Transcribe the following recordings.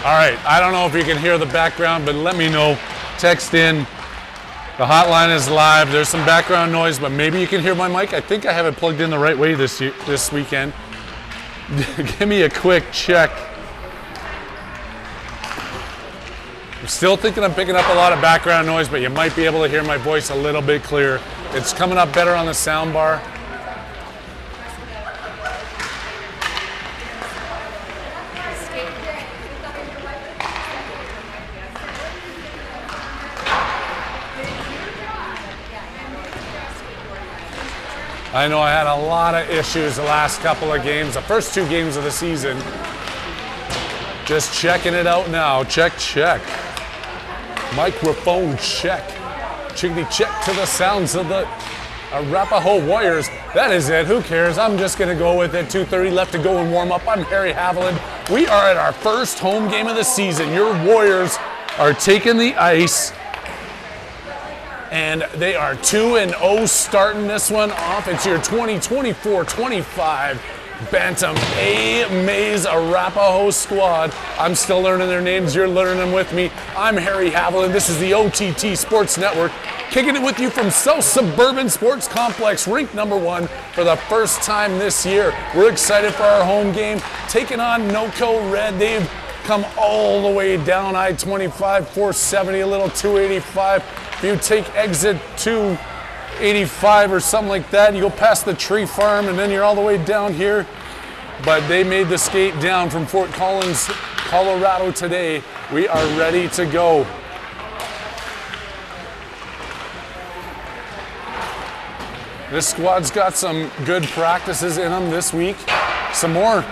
All right, I don't know if you can hear the background, but let me know. Text in. The hotline is live. There's some background noise, but maybe you can hear my mic. I think I have it plugged in the right way this weekend. Give me a quick check. I'm still thinking I'm picking up a lot of background noise, but you might be able to hear my voice a little bit clearer. It's coming up better on the sound bar. I know I had a lot of issues the last couple of games, the first 2 games of the season. Just checking it out now. Check, check. Microphone check. Chickadee check to the sounds of the Arapahoe Warriors. That is it. Who cares? I'm just going to go with it. 2:30 left to go and warm up. I'm Harry Haviland. We are at our first home game of the season. Your Warriors are taking the ice. And they are 2-0 starting this one off. It's your 2024-25 Bantam A-Maze Arapahoe squad. I'm still learning their names. You're learning them with me. I'm Harry Haviland. This is the OTT Sports Network. Kicking it with you from South Suburban Sports Complex, rink number 1 for the first time this year. We're excited for our home game. Taking on NOCO Red. They've come all the way down I-25, 470, a little 285. If you take exit 285 or something like that, you go past the tree farm and then you're all the way down here. But they made the skate down from Fort Collins, Colorado today. We are ready to go. This squad's got some good practices in them this week. Some more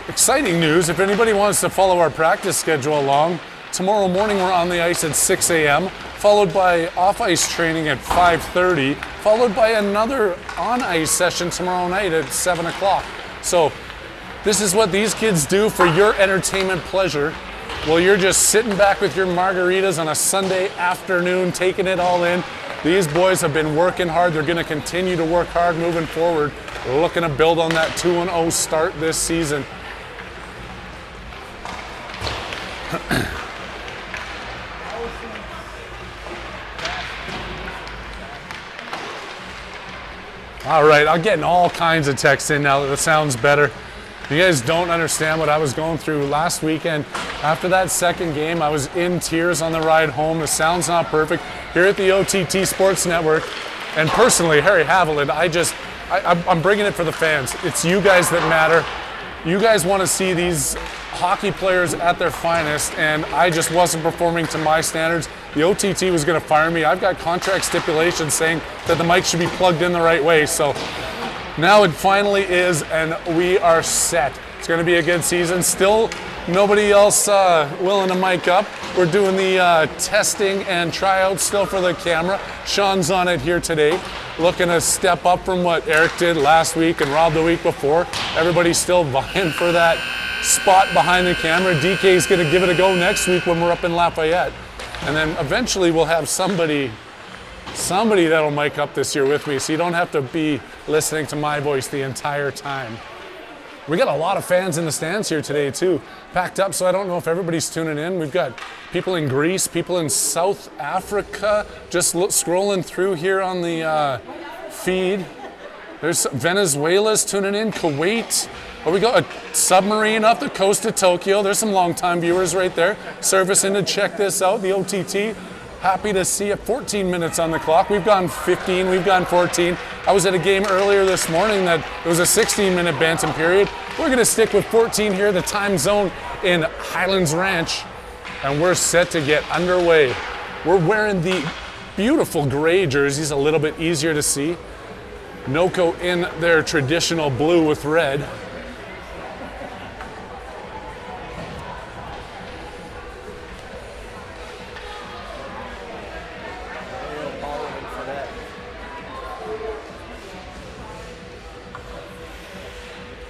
exciting news. If anybody wants to follow our practice schedule along, tomorrow morning we're on the ice at 6 a.m., followed by off-ice training at 5:30, followed by another on-ice session tomorrow night at 7 o'clock. So this is what these kids do for your entertainment pleasure. Well, you're just sitting back with your margaritas on a Sunday afternoon, taking it all in. These boys have been working hard. They're going to continue to work hard moving forward. We're looking to build on that 2-0 start this season. All right, I'm getting all kinds of texts in now that it sounds better. You guys don't understand what I was going through last weekend. After that second game, I was in tears on the ride home. The sound's not perfect. Here at the OTT Sports Network, and personally, Harry Haviland, I'm bringing it for the fans. It's you guys that matter. You guys want to see these hockey players at their finest, and I just wasn't performing to my standards. The OTT was going to fire me. I've got contract stipulations saying that the mic should be plugged in the right way. So now it finally is, and we are set. It's going to be a good season. Still, nobody else willing to mic up. We're doing the testing and tryouts still for the camera. Sean's on it here today, looking to step up from what Eric did last week and Rob the week before. Everybody's still vying for that spot behind the camera. DK's going to give it a go next week when we're up in Lafayette. And then eventually we'll have somebody that'll mic up this year with me, so you don't have to be listening to my voice the entire time. We got a lot of fans in the stands here today too, packed up, so I don't know if everybody's tuning in. We've got people in Greece, people in South Africa, just scrolling through here on the feed. There's Venezuela's tuning in, Kuwait. Oh, we got a submarine off the coast of Tokyo. There's some longtime viewers right there servicing to check this out, the OTT. Happy to see it. 14 minutes on the clock. We've gone 15, we've gone 14. I was at a game earlier this morning that it was a 16-minute Bantam period. We're going to stick with 14 here, the time zone in Highlands Ranch, and we're set to get underway. We're wearing the beautiful gray jerseys, a little bit easier to see. NOCO in their traditional blue with red.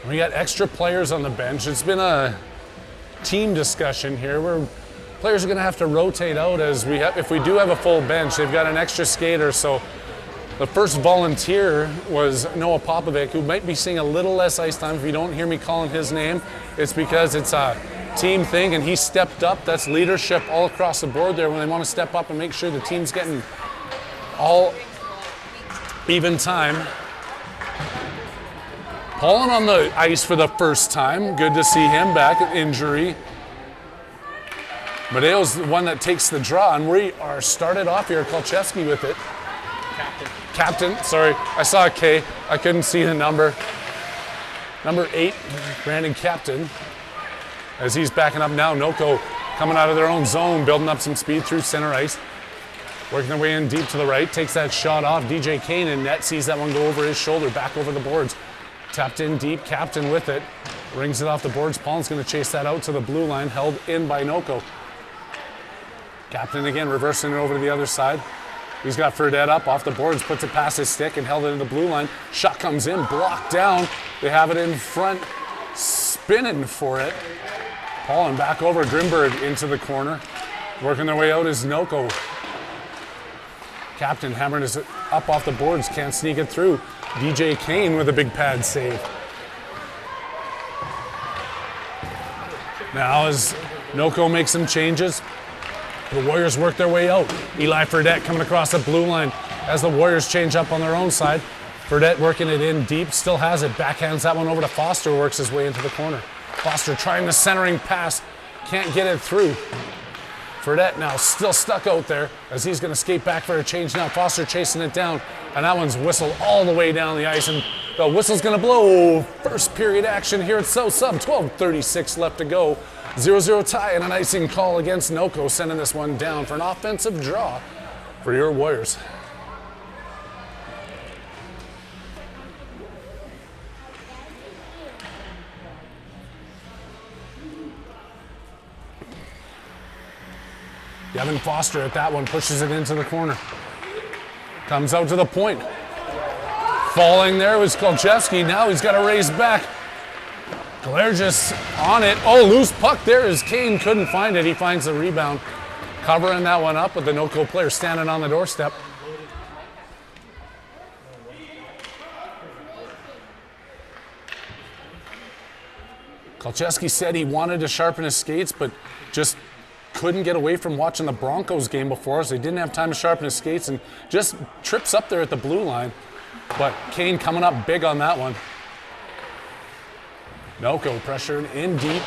We got extra players on the bench. It's been a team discussion here where players are going to have to rotate out as if we do have a full bench. They've got an extra skater. So the first volunteer was Noah Popovic, who might be seeing a little less ice time. If you don't hear me calling his name, it's because it's team thing, and he stepped up. That's leadership all across the board there when they want to step up and make sure the team's getting all even time. Paulin on the ice for the first time. Good to see him back at injury. Madeo's the one that takes the draw, and we are started off here. Kolchevsky with it. Captain, sorry. I saw a K. I couldn't see the number. Number 8, Brandon Captain. As he's backing up now, Noko coming out of their own zone, building up some speed through center ice. Working their way in deep to the right, takes that shot off. DJ Kane in net, sees that one go over his shoulder, back over the boards. Tapped in deep, Captain with it. Rings it off the boards. Paulin's going to chase that out to the blue line, held in by Noko. Captain again, reversing it over to the other side. He's got Fredette up off the boards, puts it past his stick and held it in the blue line. Shot comes in, blocked down. They have it in front, spinning for it. Paulin back over, Grimberg into the corner. Working their way out is Noko. Captain hammering it up off the boards, can't sneak it through. DJ Kane with a big pad save. Now as Noko makes some changes, the Warriors work their way out. Eli Fredette coming across the blue line as the Warriors change up on their own side. Fredette working it in deep, still has it. Backhands that one over to Foster, works his way into the corner. Foster trying the centering pass, can't get it through. Fredette now still stuck out there as he's going to skate back for a change now. Foster chasing it down, and that one's whistled all the way down the ice, and the whistle's going to blow. First period action here at South Sub, 12:36 left to go. 0-0 tie and an icing call against Noko, sending this one down for an offensive draw for your Warriors. Devin Foster at that one, pushes it into the corner. Comes out to the point. Falling there was Kolchevsky. Now he's got to raise back. Glergis on it. Oh, loose puck there as Kane couldn't find it. He finds the rebound. Covering that one up with the Noko player standing on the doorstep. Kolchevsky said he wanted to sharpen his skates, but just couldn't get away from watching the Broncos game before, so he didn't have time to sharpen his skates and just trips up there at the blue line. But Kane coming up big on that one. Noko pressured in deep.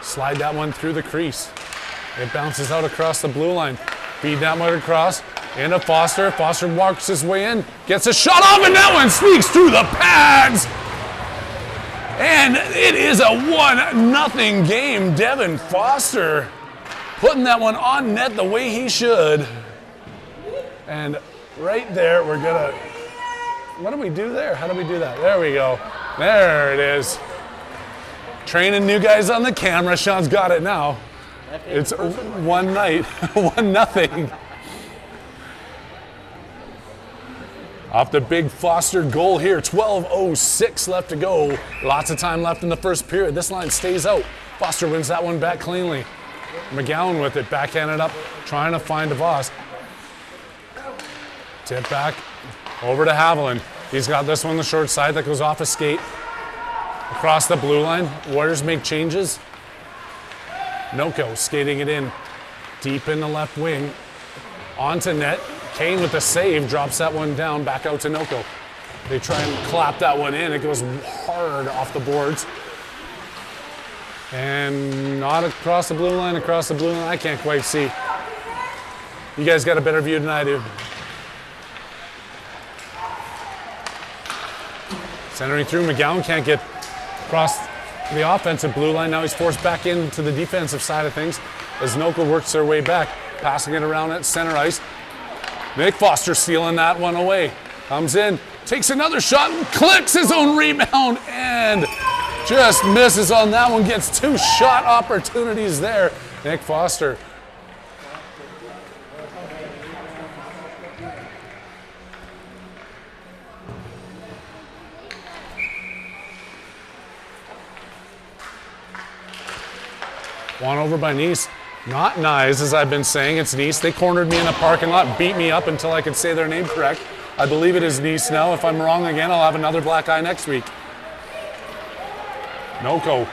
Slide that one through the crease. It bounces out across the blue line. Feed that one across into Foster. Foster walks his way in, gets a shot off, and that one sneaks through the pads. And it is a 1-0 game. Devin Foster putting that one on net the way he should. And right there, we're gonna, what do we do there? How do we do that? There we go. There it is. Training new guys on the camera. Sean's got it now. It's one night, 1-0. Off the big Foster goal here, 12:06 left to go. Lots of time left in the first period. This line stays out. Foster wins that one back cleanly. McGowan with it, backhanded up, trying to find DeVos. Tip back over to Haviland. He's got this one on the short side that goes off a skate. Across the blue line, Warriors make changes. Noko skating it in, deep in the left wing. Onto net, Kane with the save, drops that one down, back out to Noko. They try and clap that one in, it goes hard off the boards. And not across the blue line, I can't quite see. You guys got a better view than I do. Centering through, McGowan can't get across the offensive blue line. Now he's forced back into the defensive side of things as Noko works their way back, passing it around at center ice. Nick Foster stealing that one away. Comes in, takes another shot, and clicks his own rebound, and just misses on that one, gets 2 shot opportunities there. Nick Foster. Won over by Nice. Not Nice, as I've been saying, it's Nice. They cornered me in the parking lot, beat me up until I could say their name correct. I believe it is Nice now. If I'm wrong again, I'll have another black eye next week. Noko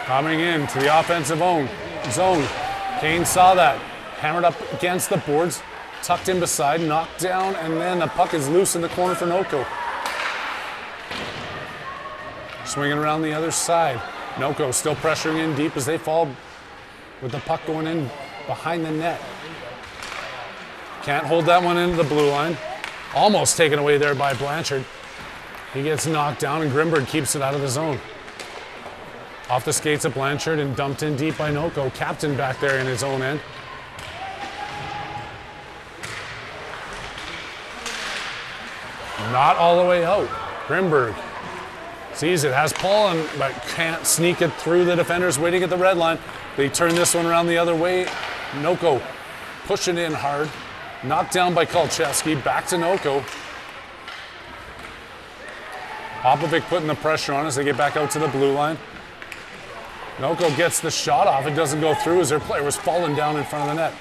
Coming in to the offensive zone. Kane saw that. Hammered up against the boards. Tucked in beside, knocked down, and then the puck is loose in the corner for Noko. Swinging around the other side. Noko still pressuring in deep as they fall with the puck going in behind the net. Can't hold that one into the blue line. Almost taken away there by Blanchard. He gets knocked down and Grimberg keeps it out of the zone. Off the skates of Blanchard and dumped in deep by Noko. Captain back there in his own end. Not all the way out. Grimberg sees it, has pull, but can't sneak it through the defenders waiting at the red line. They turn this one around the other way. Noko pushing in hard. Knocked down by Kolcheski. Back to Noko. Popovic putting the pressure on as they get back out to the blue line. Noko gets the shot off. It doesn't go through as their player was falling down in front of the net.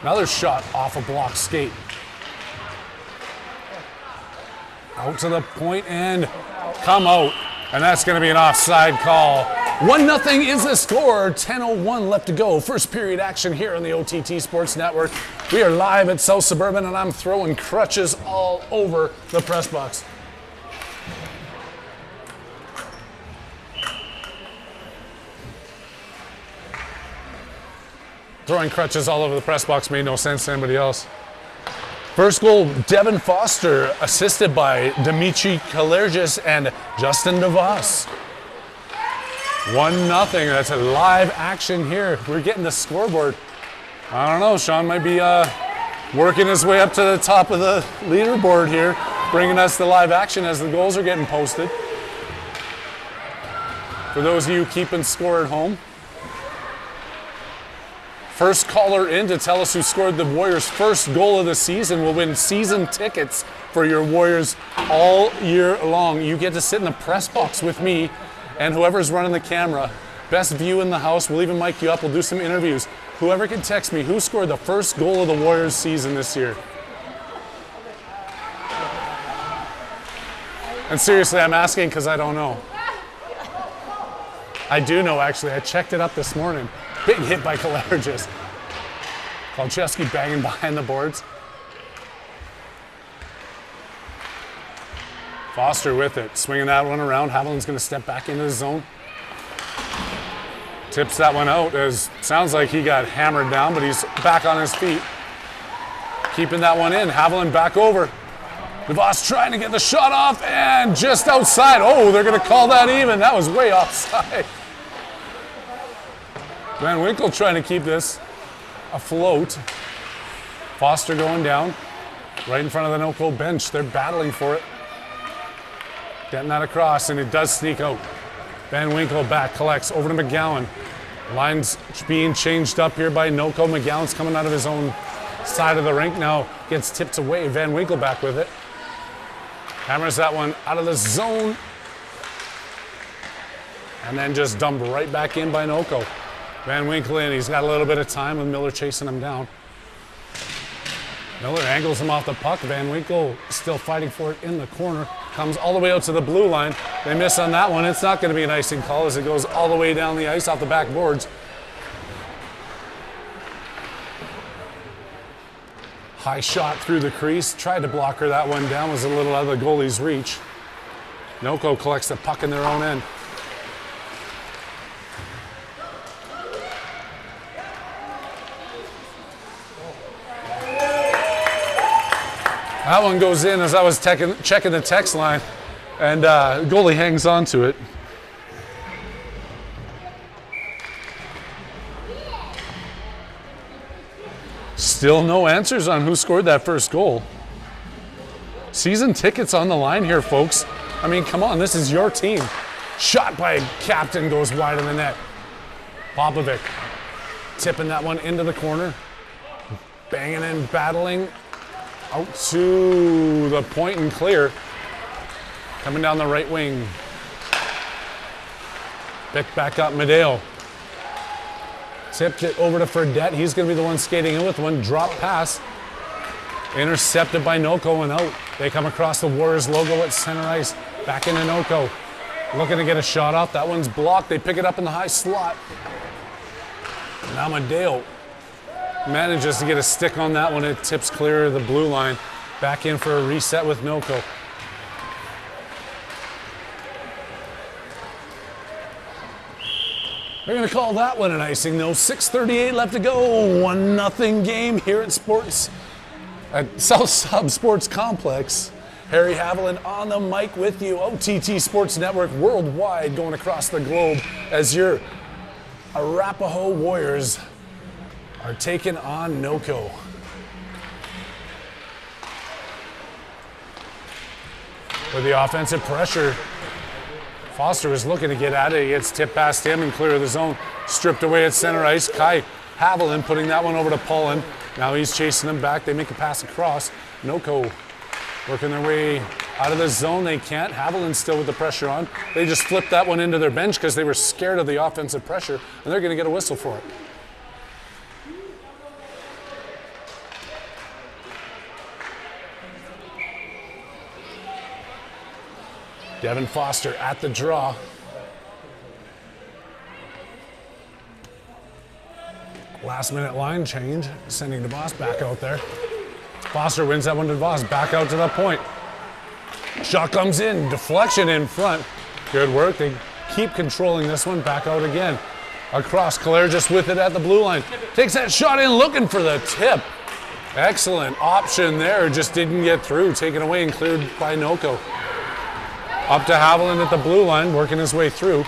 Another shot off a block skate. Out to the point and come out. And that's going to be an offside call. 1-0 is the score. 10:01 left to go. First period action here on the OTT Sports Network. We are live at South Suburban and I'm throwing crutches all over the press box. Throwing crutches all over the press box made no sense to anybody else. First goal, Devin Foster, assisted by Dimitri Kalergis and Justin DeVos. 1-0, that's a live action here. We're getting the scoreboard. I don't know, Sean might be working his way up to the top of the leaderboard here, bringing us the live action as the goals are getting posted. For those of you keeping score at home. First caller in to tell us who scored the Warriors' first goal of the season will win season tickets for your Warriors all year long. You get to sit in the press box with me and whoever's running the camera. Best view in the house. We'll even mic you up. We'll do some interviews. Whoever can text me who scored the first goal of the Warriors season this year. And seriously, I'm asking because I don't know. I do know, actually. I checked it up this morning. Big hit by Kalergis. Kolcheski banging behind the boards. Foster with it, swinging that one around. Haviland's going to step back into the zone. Tips that one out. Sounds like he got hammered down, but he's back on his feet. Keeping that one in. Haviland back over. DeVos trying to get the shot off and just outside. Oh, they're going to call that even. That was way offside. Van Winkle trying to keep this afloat. Foster going down right in front of the Noko bench. They're battling for it. Getting that across, and it does sneak out. Van Winkle back, collects over to McGowan. Lines being changed up here by Noko. McGowan's coming out of his own side of the rink now. Gets tipped away. Van Winkle back with it. Hammers that one out of the zone. And then just dumped right back in by Noko. Van Winkle in, he's got a little bit of time with Miller chasing him down. Miller angles him off the puck. Van Winkle still fighting for it in the corner. Comes all the way out to the blue line. They miss on that one. It's not going to be an icing call as it goes all the way down the ice off the back boards. High shot through the crease. Tried to block her that one down. Was a little out of the goalie's reach. Noko collects the puck in their own end. That one goes in as I was checking the text line, and goalie hangs on to it. Still no answers on who scored that first goal. Season tickets on the line here, folks. I mean, come on, this is your team. Shot by Captain goes wide of the net. Popovic tipping that one into the corner. Banging and battling. Out to the point and clear. Coming down the right wing. Picked back up Medeo. Tipped it over to Fredette. He's going to be the one skating in with one. Drop pass. Intercepted by Noko and out. They come across the Warriors logo at center ice. Back into Noko. Looking to get a shot off. That one's blocked. They pick it up in the high slot. And Amadeo manages to get a stick on that one. It tips clear of the blue line. Back in for a reset with Noko. They're going to call that one an icing, though. 6:38 left to go. 1-0 game here at South Sub Sports Complex. Harry Haviland on the mic with you. OTT Sports Network worldwide, going across the globe as your Arapahoe Warriors are taking on Noko. With the offensive pressure, Foster was looking to get at it. He gets tipped past him and clear of the zone. Stripped away at center ice. Kai Haviland putting that one over to Pullen. Now he's chasing them back. They make a pass across. Noko working their way out of the zone. They can't. Haviland's still with the pressure on. They just flipped that one into their bench because they were scared of the offensive pressure, and they're going to get a whistle for it. Devin Foster at the draw. Last minute line change, sending DeVos back out there. Foster wins that one to DeVos, back out to the point. Shot comes in, deflection in front. Good work, they keep controlling this one, back out again. Across, Claire just with it at the blue line. Takes that shot in, looking for the tip. Excellent option there, just didn't get through. Taken away and cleared by Noko. Up to Haviland at the blue line, working his way through.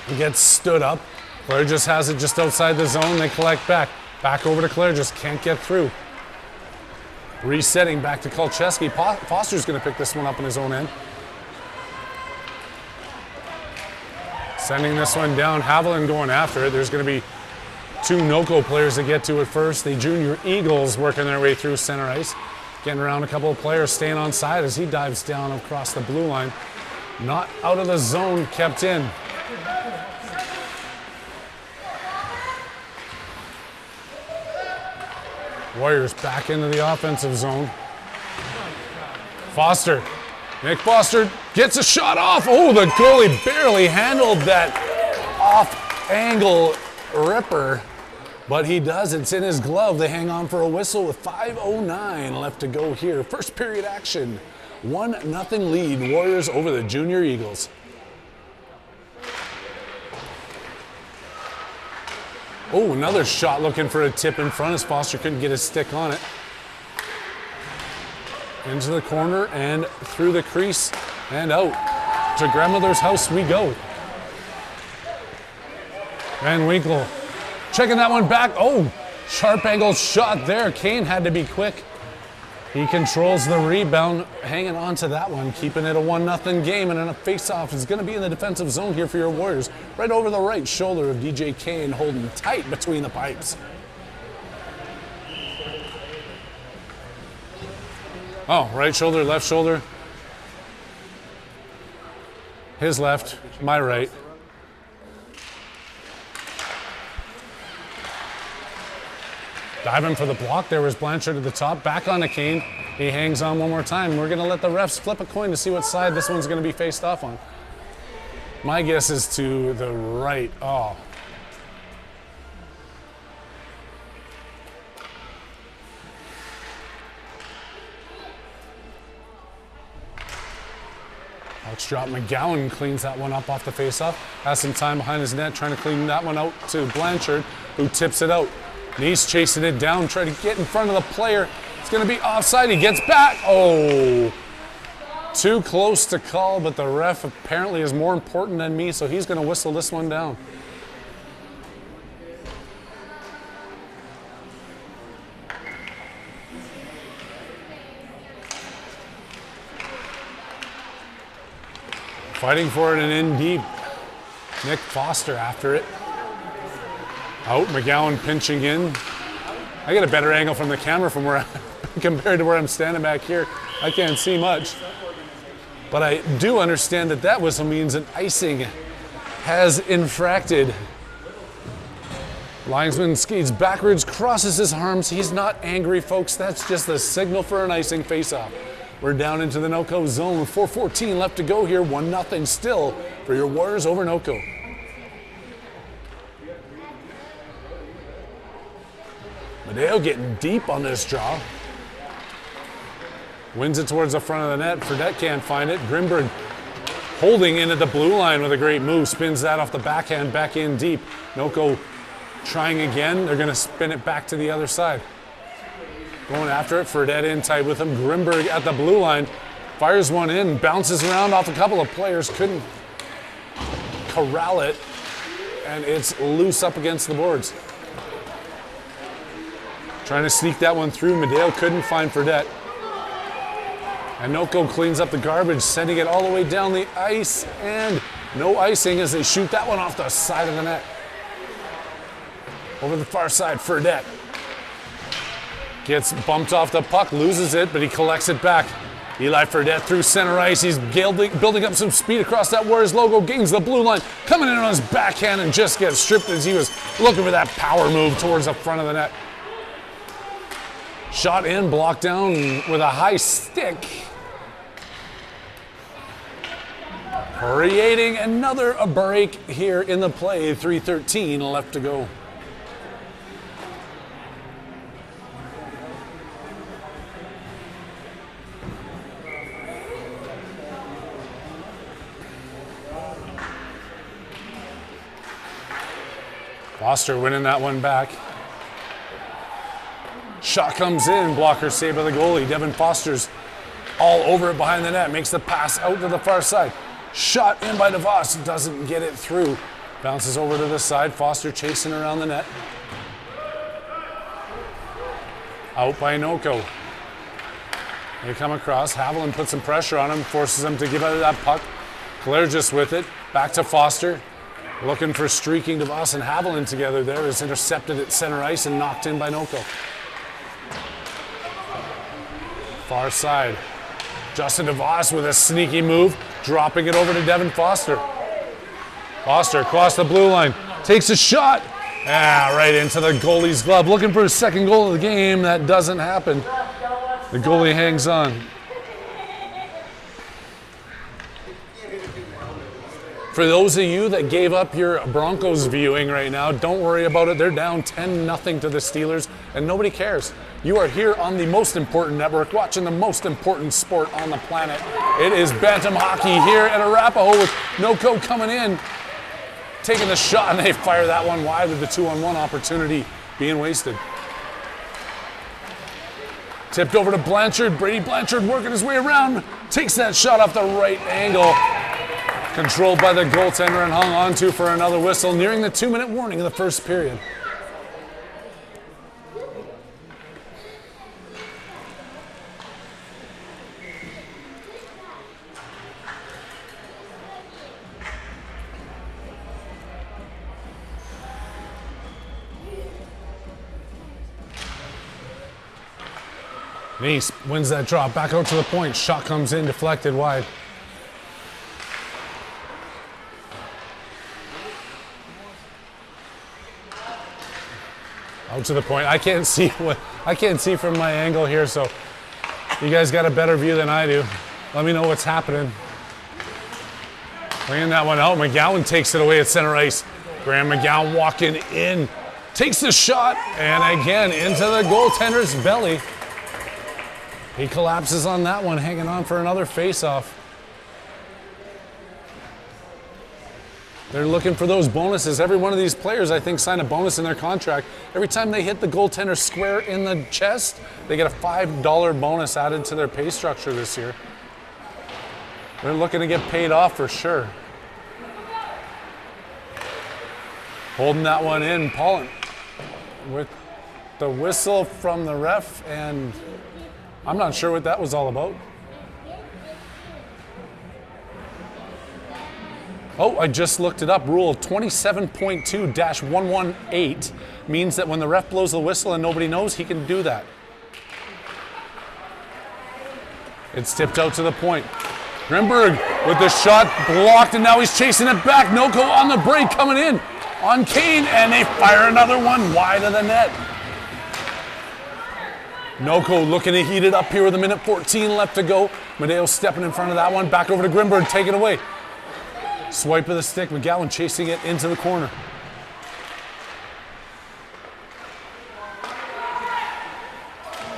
He gets stood up. Claire just has it just outside the zone. They collect back. Back over to Claire, just can't get through. Resetting back to Kolcheski. Foster's going to pick this one up in his own end. Sending this one down. Haviland going after it. There's going to be two Noko players to get to it first. The Junior Eagles working their way through center ice. Getting around a couple of players, staying on side as he dives down across the blue line. Not out of the zone, kept in. Warriors back into the offensive zone. Foster. Nick Foster gets a shot off. Oh, the goalie barely handled that off-angle ripper. But he does, it's in his glove. They hang on for a whistle with 5:09 left to go here. First period action, 1-0 lead, Warriors over the Junior Eagles. Oh, another shot looking for a tip in front as Foster couldn't get his stick on it. Into the corner and through the crease and out. To grandmother's house we go. Van Winkle. Checking that one back. Oh, sharp angle shot there. Kane had to be quick. He controls the rebound, hanging on to that one, keeping it a 1-0 game. And then a face-off is going to be in the defensive zone here for your Warriors. Right over the right shoulder of DJ Kane, holding tight between the pipes. Oh, right shoulder, left shoulder. His left, my right. Diving for the block. There was Blanchard at the top. Back on to Kane. He hangs on one more time. We're going to let the refs flip a coin to see what side this one's going to be faced off on. My guess is to the right. Oh. Puck's drop. McGowan cleans that one up off the faceoff. Has some time behind his net trying to clean that one out to Blanchard, who tips it out. He's chasing it down, trying to get in front of the player. It's going to be offside. He gets back. Oh, too close to call, but the ref apparently is more important than me, so he's going to whistle this one down. Fighting for it and in deep. Nick Foster after it. Out, McGowan pinching in. I get a better angle from the camera from where compared to where I'm standing back here. I can't see much. But I do understand that that whistle means an icing has infracted. Linesman skates backwards, crosses his arms. He's not angry, folks. That's just the signal for an icing faceoff. We're down into the NoCo zone with 4:14 left to go here. 1-0 still for your Warriors over NoCo. Madeo getting deep on this draw. Wins it towards the front of the net. Fredette can't find it. Grimberg holding in at the blue line with a great move. Spins that off the backhand, back in deep. NoCo trying again. They're going to spin it back to the other side. Going after it. Fredette in tight with him. Grimberg at the blue line. Fires one in. Bounces around off a couple of players. Couldn't corral it. And it's loose up against the boards. Trying to sneak that one through. Madeo couldn't find Fredette. And NoCo cleans up the garbage, sending it all the way down the ice, and no icing as they shoot that one off the side of the net. Over the far side, Fredette gets bumped off the puck, loses it, but he collects it back. Eli Fredette through center ice. He's building up some speed across that Warriors logo, gains the blue line, coming in on his backhand and just gets stripped as he was looking for that power move towards the front of the net. Shot in, blocked down with a high stick. Creating another break here in the play. 3:13 left to go. Foster winning that one back. Shot comes in, blocker save by the goalie. Devin Foster's all over it behind the net, makes the pass out to the far side. Shot in by DeVos, doesn't get it through. Bounces over to the side, Foster chasing around the net. Out by NoCo. They come across, Haviland puts some pressure on him, forces him to give out of that puck. Kalergis with it, back to Foster. Looking for streaking DeVos and Haviland together there, is intercepted at center ice and knocked in by NoCo. Far side. Justin DeVos with a sneaky move, dropping it over to Devin Foster. Foster across the blue line, takes a shot. Right into the goalie's glove. Looking for his second goal of the game. That doesn't happen. The goalie hangs on. For those of you that gave up your Broncos viewing right now, don't worry about it. They're down 10-0 to the Steelers, and nobody cares. You are here on the most important network, watching the most important sport on the planet. It is Bantam Hockey here at Arapahoe with NoCo coming in, taking the shot, and they fire that one wide with the 2-on-1 opportunity being wasted. Tipped over to Blanchard. Brady Blanchard working his way around, takes that shot off the right angle. Controlled by the goaltender and hung on to for another whistle, nearing the 2-minute warning of the first period. Nice wins that draw, back out to the point. Shot comes in, deflected wide. Out to the point. I can't see from my angle here, so you guys got a better view than I do. Let me know what's happening. Bringing that one out. McGowan takes it away at center ice. Graham McGowan walking in, takes the shot, and again into the goaltender's belly. He collapses on that one, hanging on for another face-off. They're looking for those bonuses. Every one of these players, I think, signed a bonus in their contract. Every time they hit the goaltender square in the chest, they get a $5 bonus added to their pay structure this year. They're looking to get paid off for sure. Holding that one in, Paulin with the whistle from the ref, and I'm not sure what that was all about. Oh, I just looked it up. Rule 27.2-118 means that when the ref blows the whistle and nobody knows, he can do that. It's tipped out to the point. Grimberg with the shot blocked, and now he's chasing it back. NoCo on the break, coming in on Kane, and they fire another one wide of the net. Noko looking to heat it up here with 1:14 left to go. Medeo stepping in front of that one. Back over to Grimberg, take it away. Swipe of the stick, McGowan chasing it into the corner.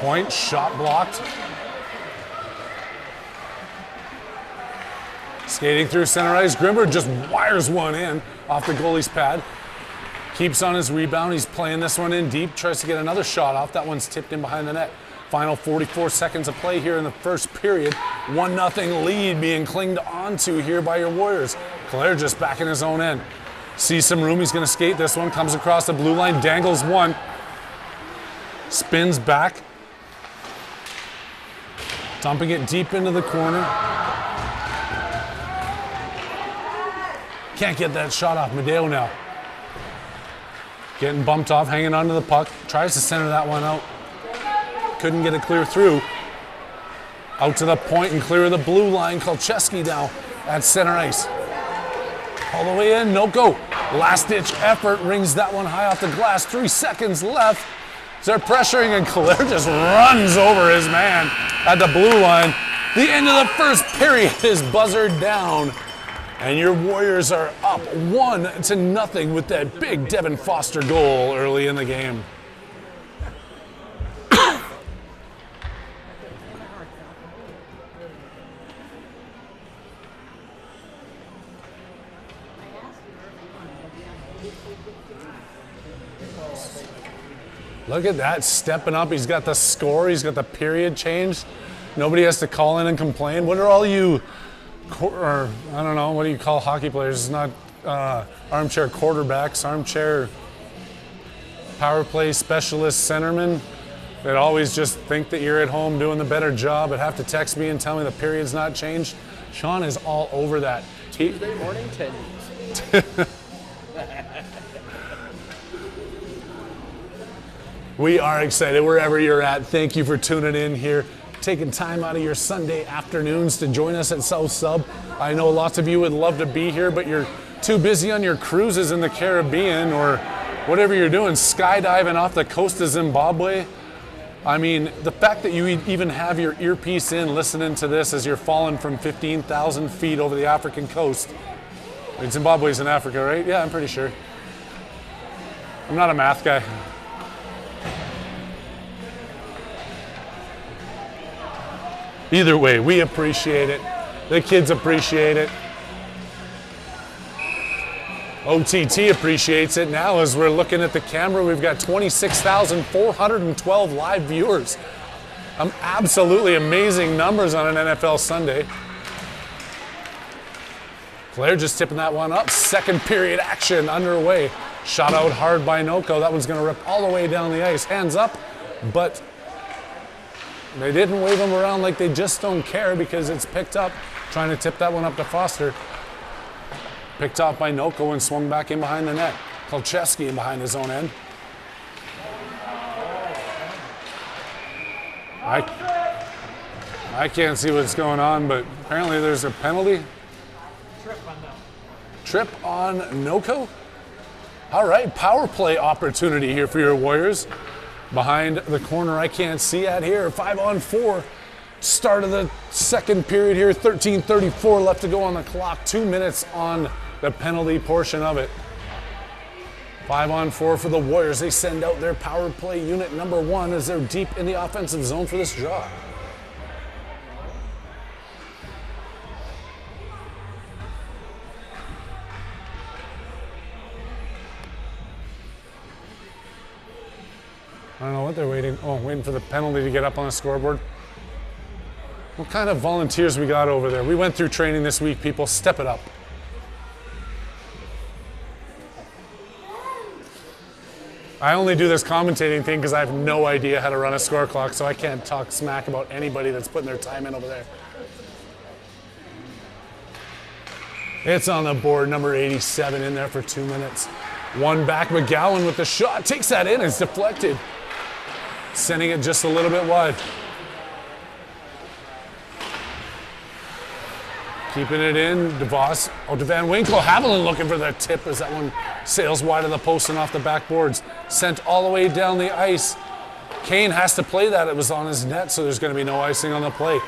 Point, shot blocked. Skating through center ice, Grimberg just wires one in off the goalie's pad. Keeps on his rebound, he's playing this one in deep, tries to get another shot off. That one's tipped in behind the net. Final 44 seconds of play here in the first period. 1-0 lead being clinged onto here by your Warriors. Claire just back in his own end. Sees some room, he's gonna skate this one, comes across the blue line, dangles one. Spins back. Dumping it deep into the corner. Can't get that shot off. Medeo now. Getting bumped off, hanging onto the puck. Tries to center that one out. Couldn't get it clear through. Out to the point and clear of the blue line. Kolcheski now at center ice. All the way in, Noko. Last-ditch effort, rings that one high off the glass. 3 seconds left. They're pressuring and Claire just runs over his man at the blue line. The end of the first period is buzzered down. And your Warriors are up 1-0 with that big Devin Foster goal early in the game. Look at that, stepping up. He's got the score, he's got the period changed. Nobody has to call in and complain. What are all you, or I don't know, what do you call hockey players? It's not armchair quarterbacks, armchair power play specialist centermen that always just think that you're at home doing the better job but have to text me and tell me the period's not changed. Sean is all over that. Tuesday morning tennies. We are excited wherever you're at. Thank you for tuning in here, taking time out of your Sunday afternoons to join us at South Sub. I know lots of you would love to be here, but you're too busy on your cruises in the Caribbean or whatever you're doing, skydiving off the coast of Zimbabwe. I mean, the fact that you even have your earpiece in listening to this as you're falling from 15,000 feet over the African coast. I mean, Zimbabwe's in Africa, right? Yeah, I'm pretty sure. I'm not a math guy. Either way, we appreciate it. The kids appreciate it. OTT appreciates it. Now as we're looking at the camera, we've got 26,412 live viewers. Absolutely amazing numbers on an NFL Sunday. Claire just tipping that one up. Second period action underway. Shot out hard by Noko. That one's gonna rip all the way down the ice. Hands up, but they didn't wave them around like they just don't care because it's picked up. Trying to tip that one up to Foster. Picked off by Noko and swung back in behind the net. Kolcheski in behind his own end. I can't see what's going on, but apparently there's a penalty. Trip on Noko? All right, power play opportunity here for your Warriors. Behind the corner I can't see at here. 5-on-4. Start of the second period here. 13:34 left to go on the clock. 2 minutes on the penalty portion of it. 5-on-4 for the Warriors. They send out their power play unit number 1 as they're deep in the offensive zone for this draw. I don't know what they're waiting. Oh, waiting for the penalty to get up on the scoreboard. What kind of volunteers we got over there? We went through training this week, people. Step it up. I only do this commentating thing because I have no idea how to run a score clock, so I can't talk smack about anybody that's putting their time in over there. It's on the board, number 87 in there for 2 minutes. One back, McGowan with the shot. Takes that in, it's deflected. Sending it just a little bit wide. Keeping it in, DeVos. Oh, DeVan Winkle. Haviland looking for that tip as that one sails wide of the post and off the backboards. Sent all the way down the ice. Kane has to play that. It was on his net, so there's going to be no icing on the play.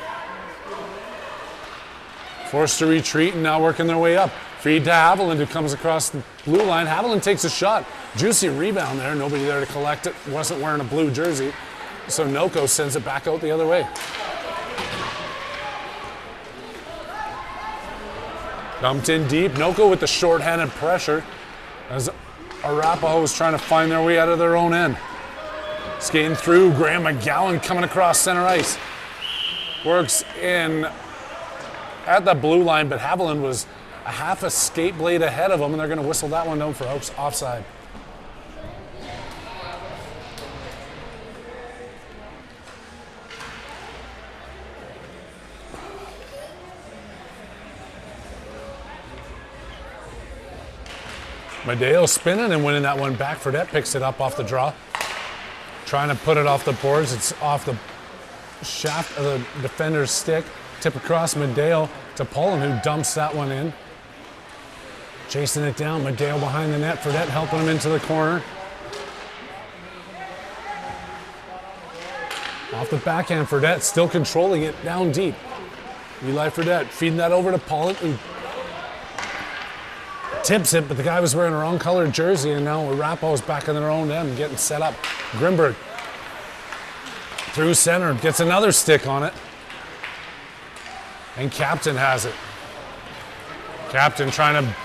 Forced to retreat and now working their way up. Feed to Haviland, who comes across the blue line. Haviland takes a shot. Juicy rebound there. Nobody there to collect it. Wasn't wearing a blue jersey. So Noko sends it back out the other way. Dumped in deep. Noko with the short-handed pressure as Arapahoe was trying to find their way out of their own end. Skating through. Graham McGowan coming across center ice. Works in at the blue line, but Haviland was a half a skate blade ahead of him, and they're going to whistle that one down for offside. Madeo spinning and winning that one back. Fredette picks it up off the draw. Trying to put it off the boards. It's off the shaft of the defender's stick. Tip across Madeo to Poland, who dumps that one in. Chasing it down. Madeo behind the net. Fredette helping him into the corner. Off the backhand, Fredette still controlling it down deep. Eli Fredette feeding that over to Poland, who tips it, but the guy was wearing a wrong colored jersey, and now Arapahoe's back in their own end, getting set up. Grimberg through center, gets another stick on it. And Captain has it. Captain trying to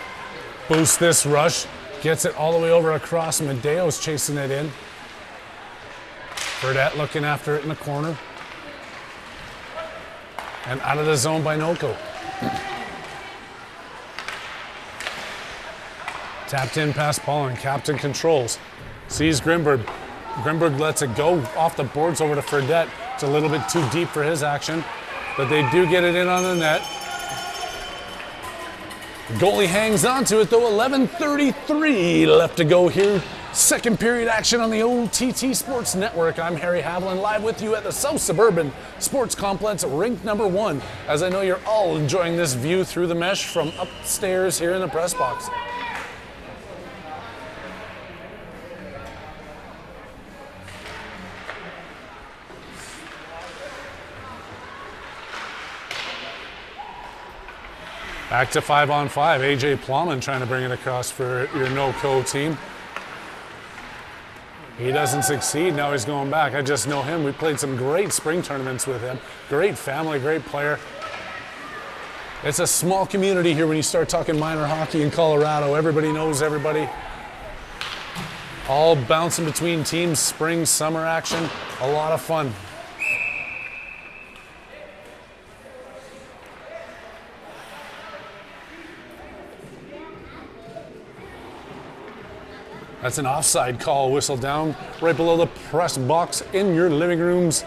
boost this rush, gets it all the way over across. Madeo's chasing it in. Fredette looking after it in the corner. And out of the zone by Noko. Tapped in past Pollin. Captain controls. Sees Grimberg. Grimberg lets it go off the boards over to Fredette. It's a little bit too deep for his action, but they do get it in on the net. The goalie hangs on to it though. 11:33 left to go here. Second period action on the OTT Sports Network. I'm Harry Haviland, live with you at the South Suburban Sports Complex, rink number 1. As I know you're all enjoying this view through the mesh from upstairs here in the press box. Back to 5-on-5. AJ Plowman trying to bring it across for your no-co team. He doesn't succeed. Now he's going back. I just know him. We played some great spring tournaments with him. Great family, great player. It's a small community here when you start talking minor hockey in Colorado. Everybody knows everybody. All bouncing between teams, spring, summer action. A lot of fun. That's an offside call whistled down right below the press box in your living rooms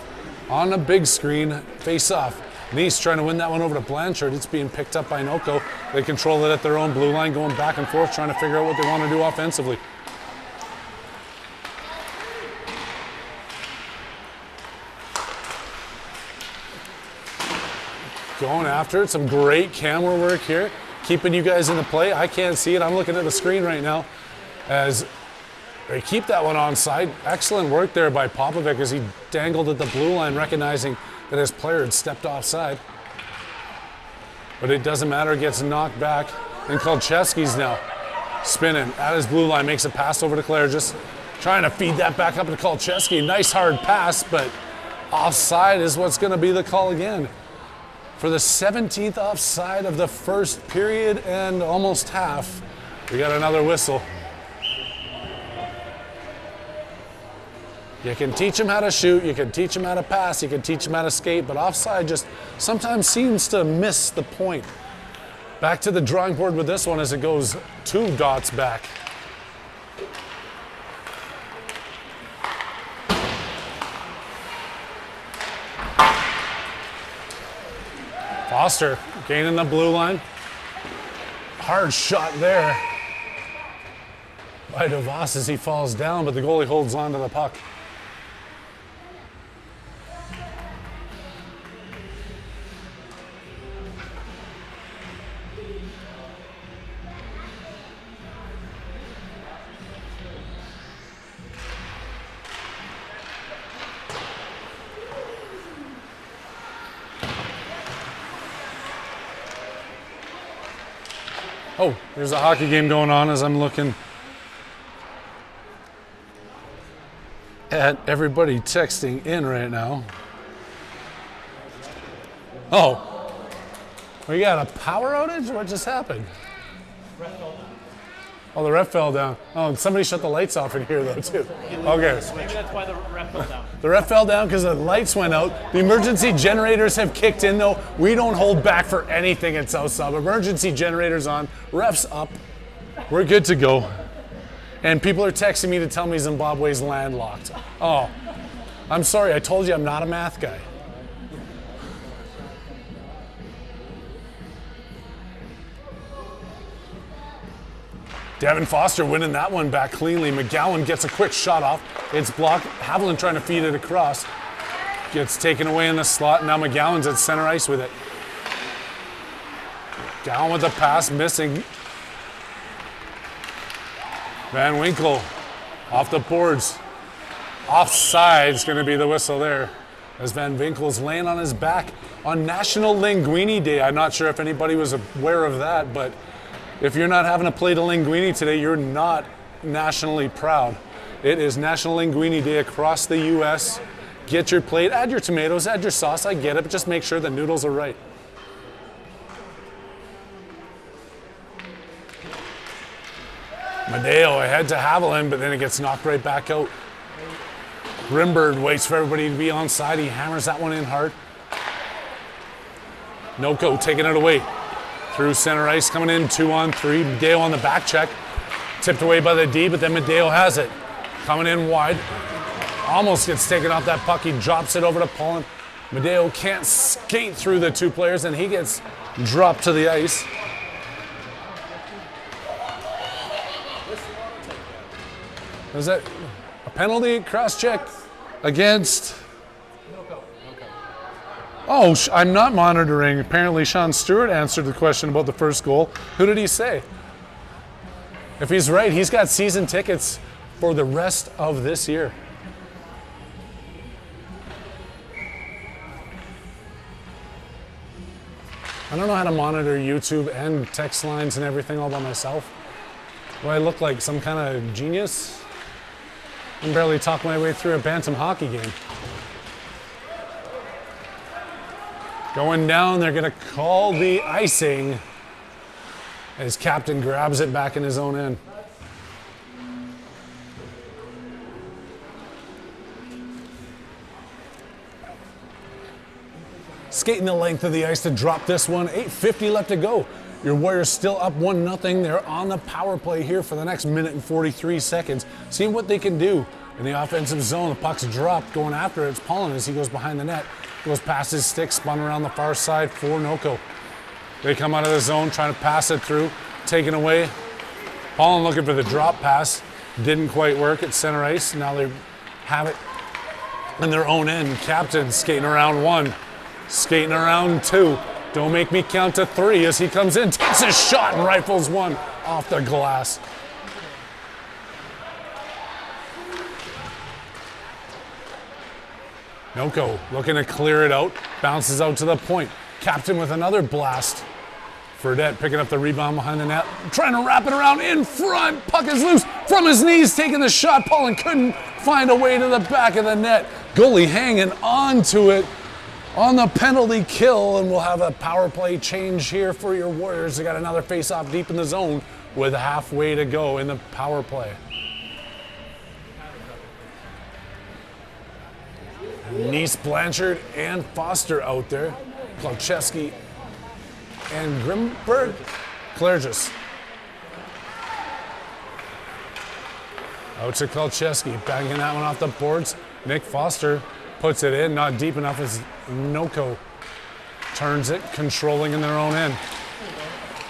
on a big screen. Face off. Nice trying to win that one over to Blanchard. It's being picked up by Noko. They control it at their own blue line, going back and forth, trying to figure out what they want to do offensively. Going after it. Some great camera work here. Keeping you guys in the play. I can't see it. I'm looking at the screen right now as they keep that one onside. Excellent work there by Popovic as he dangled at the blue line, recognizing that his player had stepped offside. But it doesn't matter, it gets knocked back. And Kolcheski's now spinning at his blue line, makes a pass over to Claire, just trying to feed that back up to Kolcheski. Nice hard pass, but offside is what's going to be the call again. For the 17th offside of the first period and almost half, we got another whistle. You can teach them how to shoot, you can teach them how to pass, you can teach them how to skate, but offside just sometimes seems to miss the point. Back to the drawing board with this one as it goes 2 dots back. Foster gaining the blue line. Hard shot there by DeVos as he falls down, but the goalie holds on to the puck. Oh, there's a hockey game going on as I'm looking at everybody texting in right now. Oh, we got a power outage? What just happened? Oh, the ref fell down. Oh, somebody shut the lights off in here, though, too. Okay. Maybe that's why the ref fell down. The ref fell down because the lights went out. The emergency generators have kicked in, though. We don't hold back for anything at South Sub. Emergency generators on, refs up. We're good to go. And people are texting me to tell me Zimbabwe's landlocked. Oh, I'm sorry. I told you I'm not a math guy. Devin Foster winning that one back cleanly. McGowan gets a quick shot off. It's blocked. Haviland trying to feed it across. Gets taken away in the slot. Now McGowan's at center ice with it. Down with the pass, missing. Van Winkle off the boards. Offside's going to be the whistle there. As Van Winkle's laying on his back on National Linguini Day. I'm not sure if anybody was aware of that, but if you're not having a plate of linguine today, you're not nationally proud. It is National Linguine Day across the U.S. Get your plate, add your tomatoes, add your sauce, I get it, but just make sure the noodles are right. Madeo ahead to Haviland, but then it gets knocked right back out. Grimbird waits for everybody to be on side. He hammers that one in hard. Noko taking it away. Through center ice, coming in 2-on-3. Madeo on the back check. Tipped away by the D, but then Madeo has it. Coming in wide. Almost gets taken off that puck. He drops it over to Paulin. Madeo can't skate through the two players, and he gets dropped to the ice. Was that a penalty? Cross check against. Oh, I'm not monitoring. Apparently, Sean Stewart answered the question about the first goal. Who did he say? If he's right, he's got season tickets for the rest of this year. I don't know how to monitor YouTube and text lines and everything all by myself. Do I look like some kind of genius? I can barely talk my way through a Bantam hockey game. Going down, they're going to call the icing as captain grabs it back in his own end. Skating the length of the ice to drop this one. 8:50 left to go. Your Warriors still up 1-0. They're on the power play here for the next minute and 43 seconds. Seeing what they can do in the offensive zone. The puck's dropped. Going after it. It's Paulin as he goes behind the net. Goes past his stick, spun around the far side for Noko. They come out of the zone, trying to pass it through. Taken away. Paulin looking for the drop pass. Didn't quite work at center ice. Now they have it in their own end. Captain skating around one. Skating around two. Don't make me count to three as he comes in, takes a shot and rifles one off the glass. Noko looking to clear it out, bounces out to the point. Captain with another blast. Fredette picking up the rebound behind the net, trying to wrap it around in front. Puck is loose from his knees, taking the shot. Paulin couldn't find a way to the back of the net. Goalie hanging on to it on the penalty kill, and we'll have a power play change here for your Warriors. They got another face-off deep in the zone with halfway to go in the power play. Nice, Blanchard, and Foster out there. Klaucheski and Grimberg. Klergis. Out to Klaucheski, banging that one off the boards. Nick Foster puts it in, not deep enough as Noko turns it, controlling in their own end.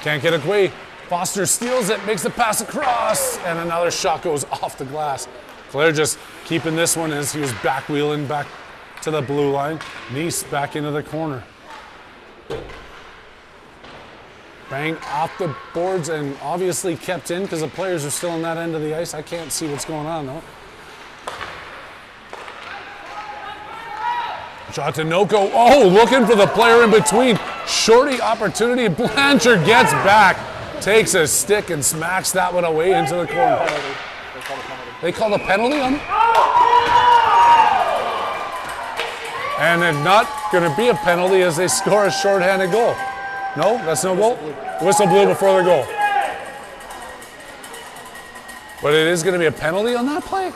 Can't get it away. Foster steals it, makes the pass across, and another shot goes off the glass. Claire just keeping this one as he was back wheeling back to the blue line. Nice back into the corner. Bang off the boards and obviously kept in because the players are still on that end of the ice. I can't see what's going on though. Shot to Noko. Oh, looking for the player in between. Shorty opportunity. Blanchard gets back. Takes a stick and smacks that one away into the corner. They called a penalty on it? And it's not going to be a penalty as they score a shorthanded goal. No, that's no goal? Whistle blew before the goal. But it is going to be a penalty on that play?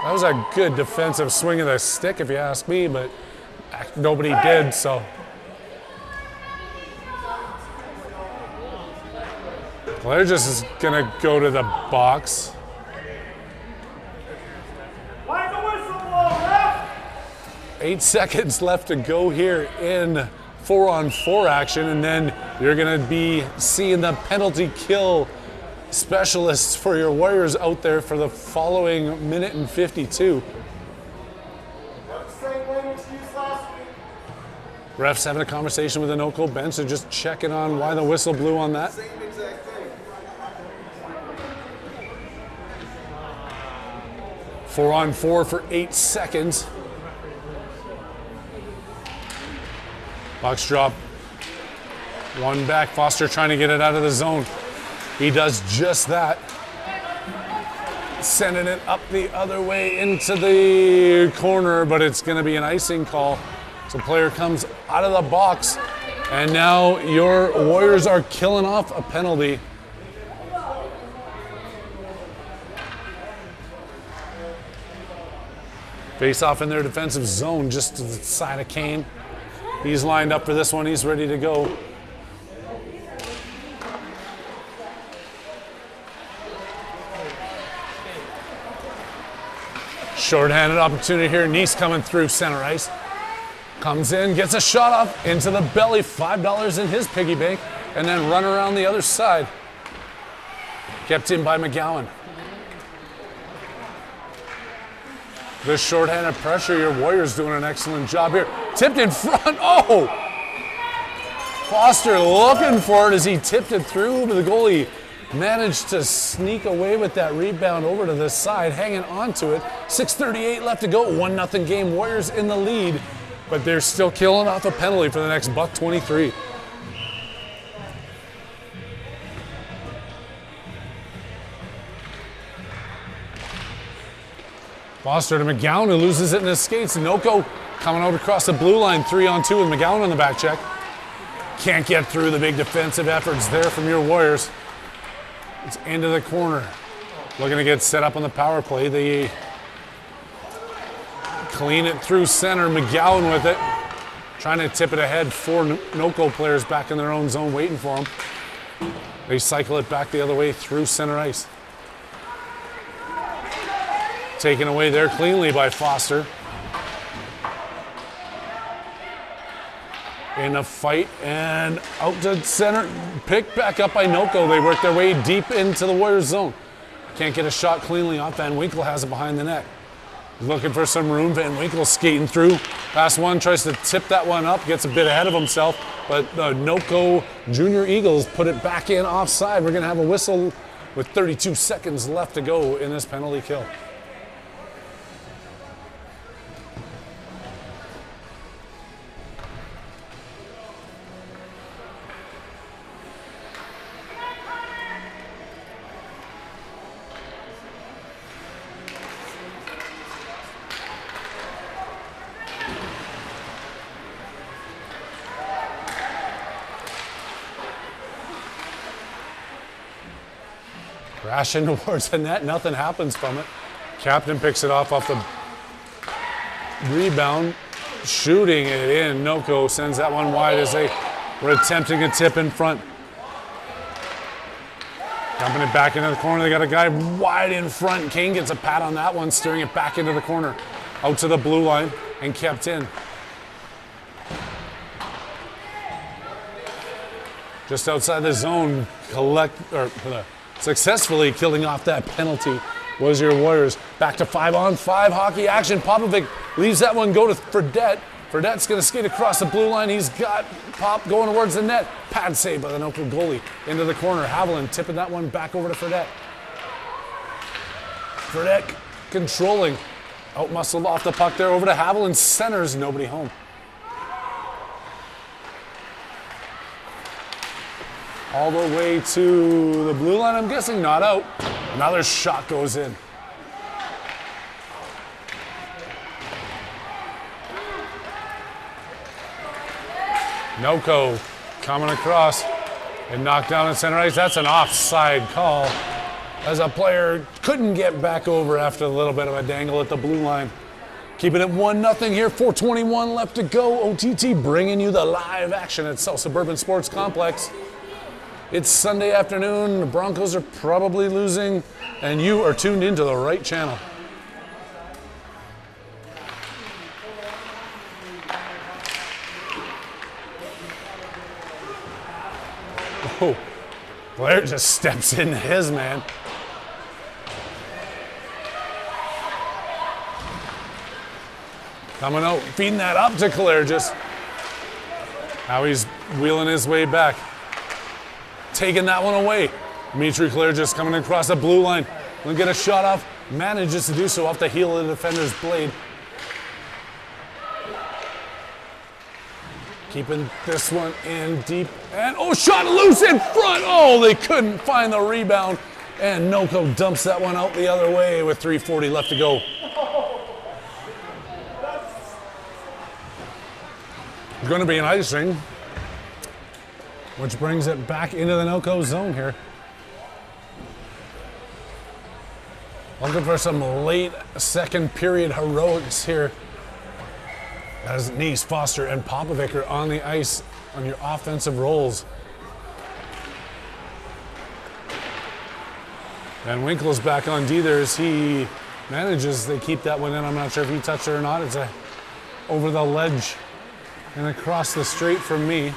That was a good defensive swing of the stick, if you ask me, but nobody did, so. Well, they're just going to go to the box. 8 seconds left to go here in 4-on-4 action, and then you're going to be seeing the penalty kill specialists for your Warriors out there for the following minute and 52. Refs having a conversation with the no-call bench. They're just checking on why the whistle blew on that. Same exact thing. 4-on-4 for 8 seconds. Box drop. One back. Foster trying to get it out of the zone. He does just that. Sending it up the other way into the corner, but it's going to be an icing call. So player comes out of the box, and now your Warriors are killing off a penalty. Face off in their defensive zone just to the side of Kane. He's lined up for this one. He's ready to go. Short-handed opportunity here. Nice coming through center ice. Comes in, gets a shot off into the belly. $5 in his piggy bank. And then run around the other side. Kept in by McGowan. This short-handed pressure, your Warriors doing an excellent job here. Tipped in front. Oh! Foster looking for it as he tipped it through, but the goalie managed to sneak away with that rebound over to the side, hanging on to it. 6:38 left to go. 1-0 game. Warriors in the lead, but they're still killing off a penalty for the next $1.23. Foster to McGowan, who loses it in his skates. Noko coming out across the blue line, 3-on-2 with McGowan on the back check. Can't get through the big defensive efforts there from your Warriors. It's into the corner. Looking to get set up on the power play. They clean it through center. McGowan with it. Trying to tip it ahead. 4 Noko players back in their own zone waiting for him. They cycle it back the other way through center ice. Taken away there cleanly by Foster. In a fight and out to center. Picked back up by Noko. They work their way deep into the Warriors zone. Can't get a shot cleanly off. Van Winkle has it behind the net. Looking for some room. Van Winkle skating through. Pass one, tries to tip that one up. Gets a bit ahead of himself. But the Noko Junior Eagles put it back in offside. We're going to have a whistle with 32 seconds left to go in this penalty kill. Crashing towards the net, nothing happens from it. Captain picks it off the rebound, shooting it in. Noko sends that one wide as they were attempting a tip in front. Dumping it back into the corner. They got a guy wide in front. Kane gets a pat on that one, steering it back into the corner. Out to the blue line and kept in. Just outside the zone, successfully killing off that penalty was your Warriors. Back to 5-on-5 hockey action. Popovic leaves that one go to Fredette. Fredette's going to skate across the blue line. He's got Pop going towards the net. Pad save by the Noko goalie into the corner. Haviland tipping that one back over to Fredette. Fredette controlling. Out muscled off the puck there over to Haviland. Centers, nobody home. all the way to the blue line. I'm guessing not out. Another shot goes in. Noko coming across and knocked down at center ice. That's an offside call as a player couldn't get back over after a little bit of a dangle at the blue line. Keeping it 1-0 here, 4:21 left to go. OTT bringing you the live action at South Suburban Sports Complex. It's Sunday afternoon, the Broncos are probably losing, and you are tuned into the right channel. Oh, Blair just steps into his man. Coming out, feeding that up to Kalergis. Now he's wheeling his way back. Taking that one away. Dimitri Kalergis coming across the blue line. Will get a shot off. Manages to do so off the heel of the defender's blade. Keeping this one in deep. And oh, shot loose in front. Oh, they couldn't find the rebound. And Noko dumps that one out the other way with 3:40 left to go. Going to be an icing, which brings it back into the Noko zone here. Looking for some late second period heroics here as Neese, Foster, and Popovic are on the ice on your offensive roles. Van Winkle's back on D there as he manages to keep that one in. I'm not sure if he touched it or not. It's over the ledge and across the straight from me.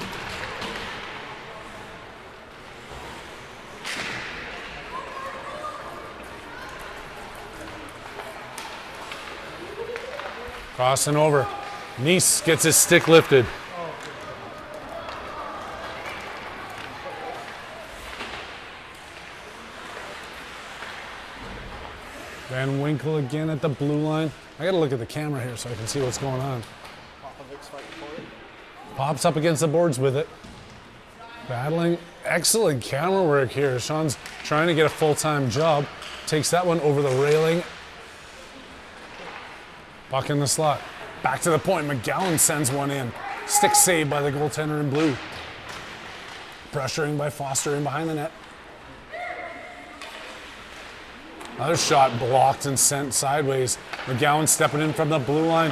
Crossing over. Neese gets his stick lifted. Van Winkle again at the blue line. I gotta look at the camera here so I can see what's going on. Pops up against the boards with it. Battling. Excellent camera work here. Sean's trying to get a full-time job. Takes that one over the railing. Puck in the slot. Back to the point. McGowan sends one in. Stick saved by the goaltender in blue. Pressuring by Foster in behind the net. Another shot blocked and sent sideways. McGowan stepping in from the blue line.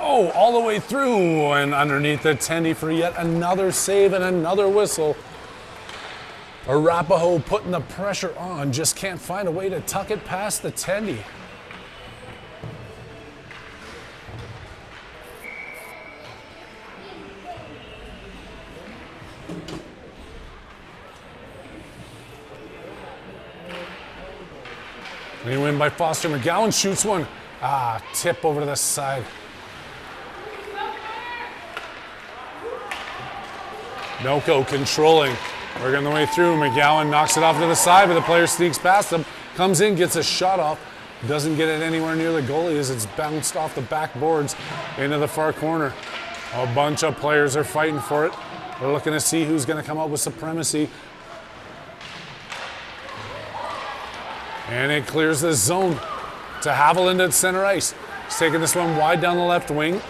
Oh, all the way through and underneath the tendy for yet another save and another whistle. Arapahoe putting the pressure on, just can't find a way to tuck it past the tendy. They win by Foster. McGowan shoots one. Tip over to the side. Noko controlling, working the way through. McGowan knocks it off to the side, but the player sneaks past him, comes in, gets a shot off, doesn't get it anywhere near the goalie as it's bounced off the backboards into the far corner. A bunch of players are fighting for it. We're looking to see who's going to come up with supremacy. And it clears the zone to Haviland at center ice. He's taking this one wide down the left wing.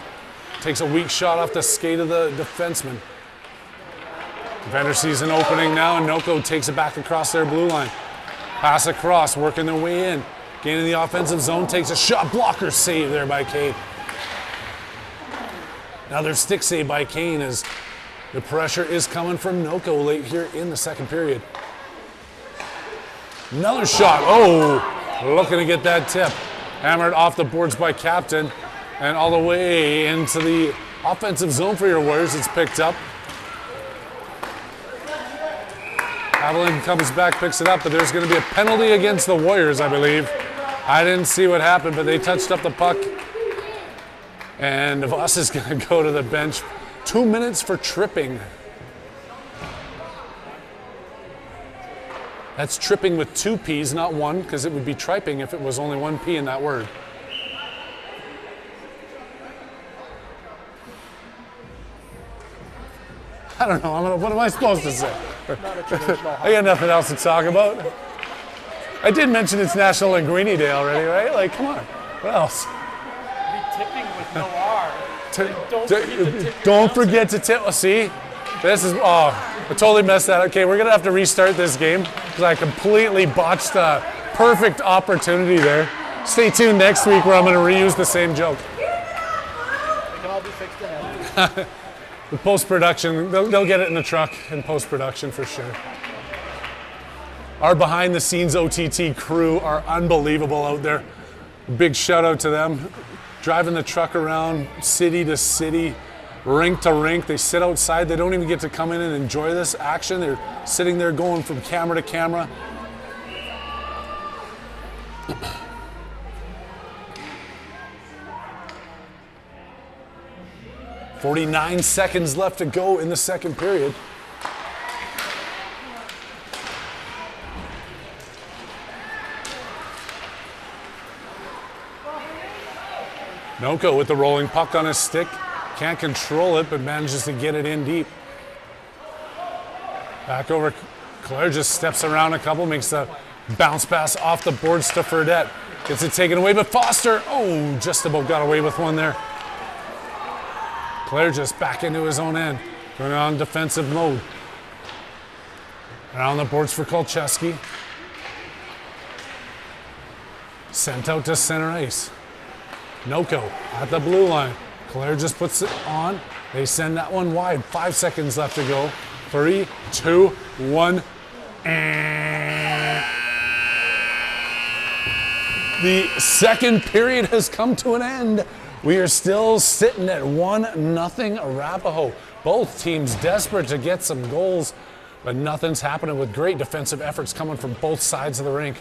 Takes a weak shot off the skate of the defenseman. Defender sees an opening now, and Noko takes it back across their blue line. Pass across, working their way in. Gaining the offensive zone, takes a shot. Blocker save there by Kane. Another stick save by Kane as the pressure is coming from Noko late here in the second period. Another shot. Oh, looking to get that tip. Hammered off the boards by Captain and all the way into the offensive zone for your Warriors. It's picked up. Haviland comes back, picks it up, but there's going to be a penalty against the Warriors, I believe. I didn't see what happened, but they touched up the puck. And Voss is going to go to the bench. 2 minutes for tripping. That's tripping with 2 P's, not 1, because it would be triping if it was only 1 P in that word. I don't know. What am I supposed to say? Not a traditional I got nothing else to talk about. I did mention it's National Linguini Day already, right? Like, come on. What else? be tipping with no R. Don't forget to tip. See, this is, I totally messed that up. Okay, we're going to have to restart this game because I completely botched a perfect opportunity there. Stay tuned next week where I'm going to reuse the same joke. They can all be fixed in it. The post-production, they'll get it in the truck in post-production for sure. Our behind-the-scenes OTT crew are unbelievable out there. Big shout out to them. Driving the truck around city to city, rink to rink. They sit outside. They don't even get to come in and enjoy this action. They're sitting there going from camera to camera. 49 seconds left to go in the second period. Noko with the rolling puck on his stick. Can't control it, but manages to get it in deep. Back over. Claire just steps around a couple, makes the bounce pass off the boards to Fredette. Gets it taken away, but Foster, just about got away with one there. Claire just back into his own end, going on defensive mode. Around the boards for Kolcheski. Sent out to center ice. Noko at the blue line. Claire just puts it on. They send that one wide. 5 seconds left to go. 3, 2, 1. And the second period has come to an end. We are still sitting at 1-0 Arapahoe. Both teams desperate to get some goals, but nothing's happening with great defensive efforts coming from both sides of the rink.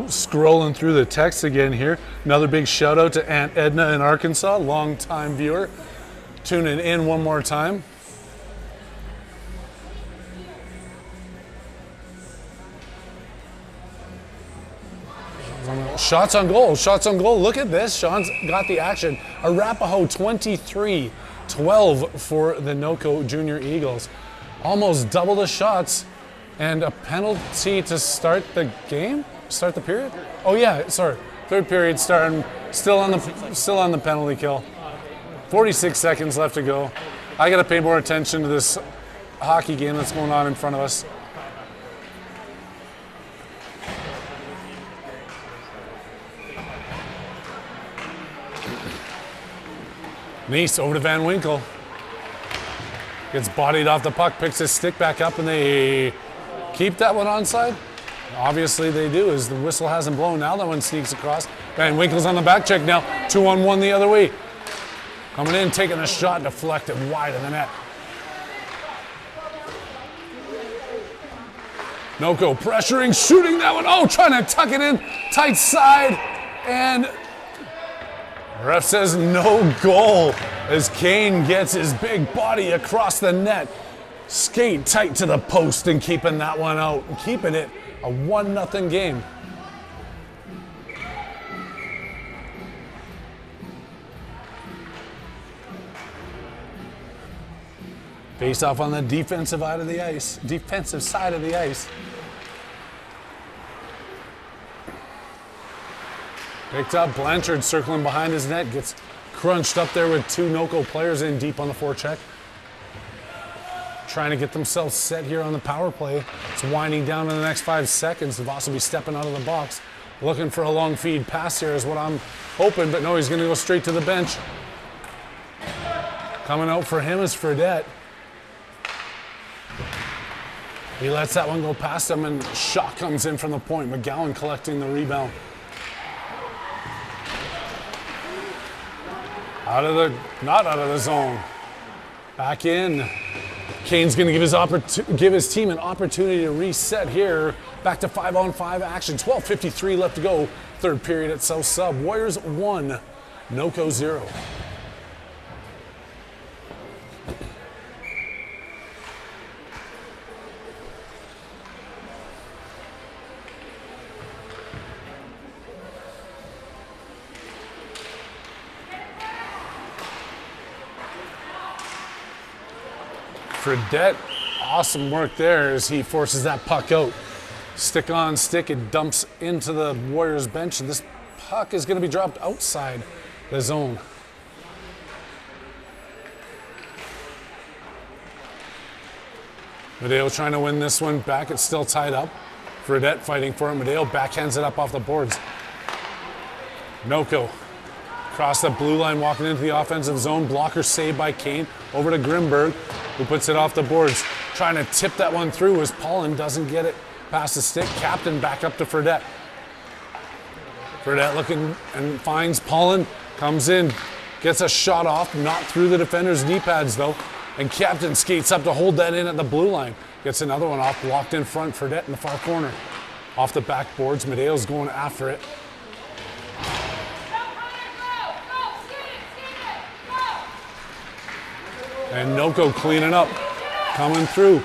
Scrolling through the text again here. Another big shout out to Aunt Edna in Arkansas, long-time viewer. Tuning in one more time. Shots on goal, shots on goal. Look at this. Sean's got the action. Arapahoe 23-12 for the Noko Junior Eagles. Almost double the shots and a penalty to start the game? Start the period? Oh yeah, sorry. Third period starting, still on the penalty kill. 46 seconds left to go. I gotta pay more attention to this hockey game that's going on in front of us. Nice over to Van Winkle. Gets bodied off the puck, picks his stick back up, and they keep that one onside. Obviously they do, as the whistle hasn't blown. Now that one sneaks across. Van Winkle's on the back check now. 2-on-1 the other way. Coming in, taking a shot, deflected wide of the net. Noko pressuring, shooting that one. Trying to tuck it in, tight side. And ref says no goal as Kane gets his big body across the net. Skate tight to the post and keeping that one out. Keeping it a 1-0 game. Face off on the defensive side of the ice. Defensive side of the ice. Picked up. Blanchard circling behind his net. Gets crunched up there with two Noko players in deep on the forecheck. Trying to get themselves set here on the power play. It's winding down in the next 5 seconds. Voss will be stepping out of the box. Looking for a long feed pass here is what I'm hoping, but no, he's going to go straight to the bench. Coming out for him is Fredette. He lets that one go past him, and shot comes in from the point. McGowan collecting the rebound. Not out of the zone. Back in. Kane's going to give his team an opportunity to reset here. Back to 5-on-5 action. 12:53 left to go. Third period at South Sub. Warriors 1, NOCO 0. Fredette, awesome work there as he forces that puck out. Stick on stick, it dumps into the Warriors bench, and this puck is going to be dropped outside the zone. Medeo trying to win this one back. It's still tied up. Fredette fighting for it. Medeo backhands it up off the boards. Noko across the blue line, walking into the offensive zone. Blocker saved by Kane. Over to Grimberg, who puts it off the boards. Trying to tip that one through as Paulin doesn't get it past the stick. Captain back up to Fredette. Fredette looking and finds Paulin. Comes in, gets a shot off, not through the defender's knee pads though. And Captain skates up to hold that in at the blue line. Gets another one off, blocked in front. Fredette in the far corner. Off the backboards, Medeo's going after it. And Noko cleaning up, coming through.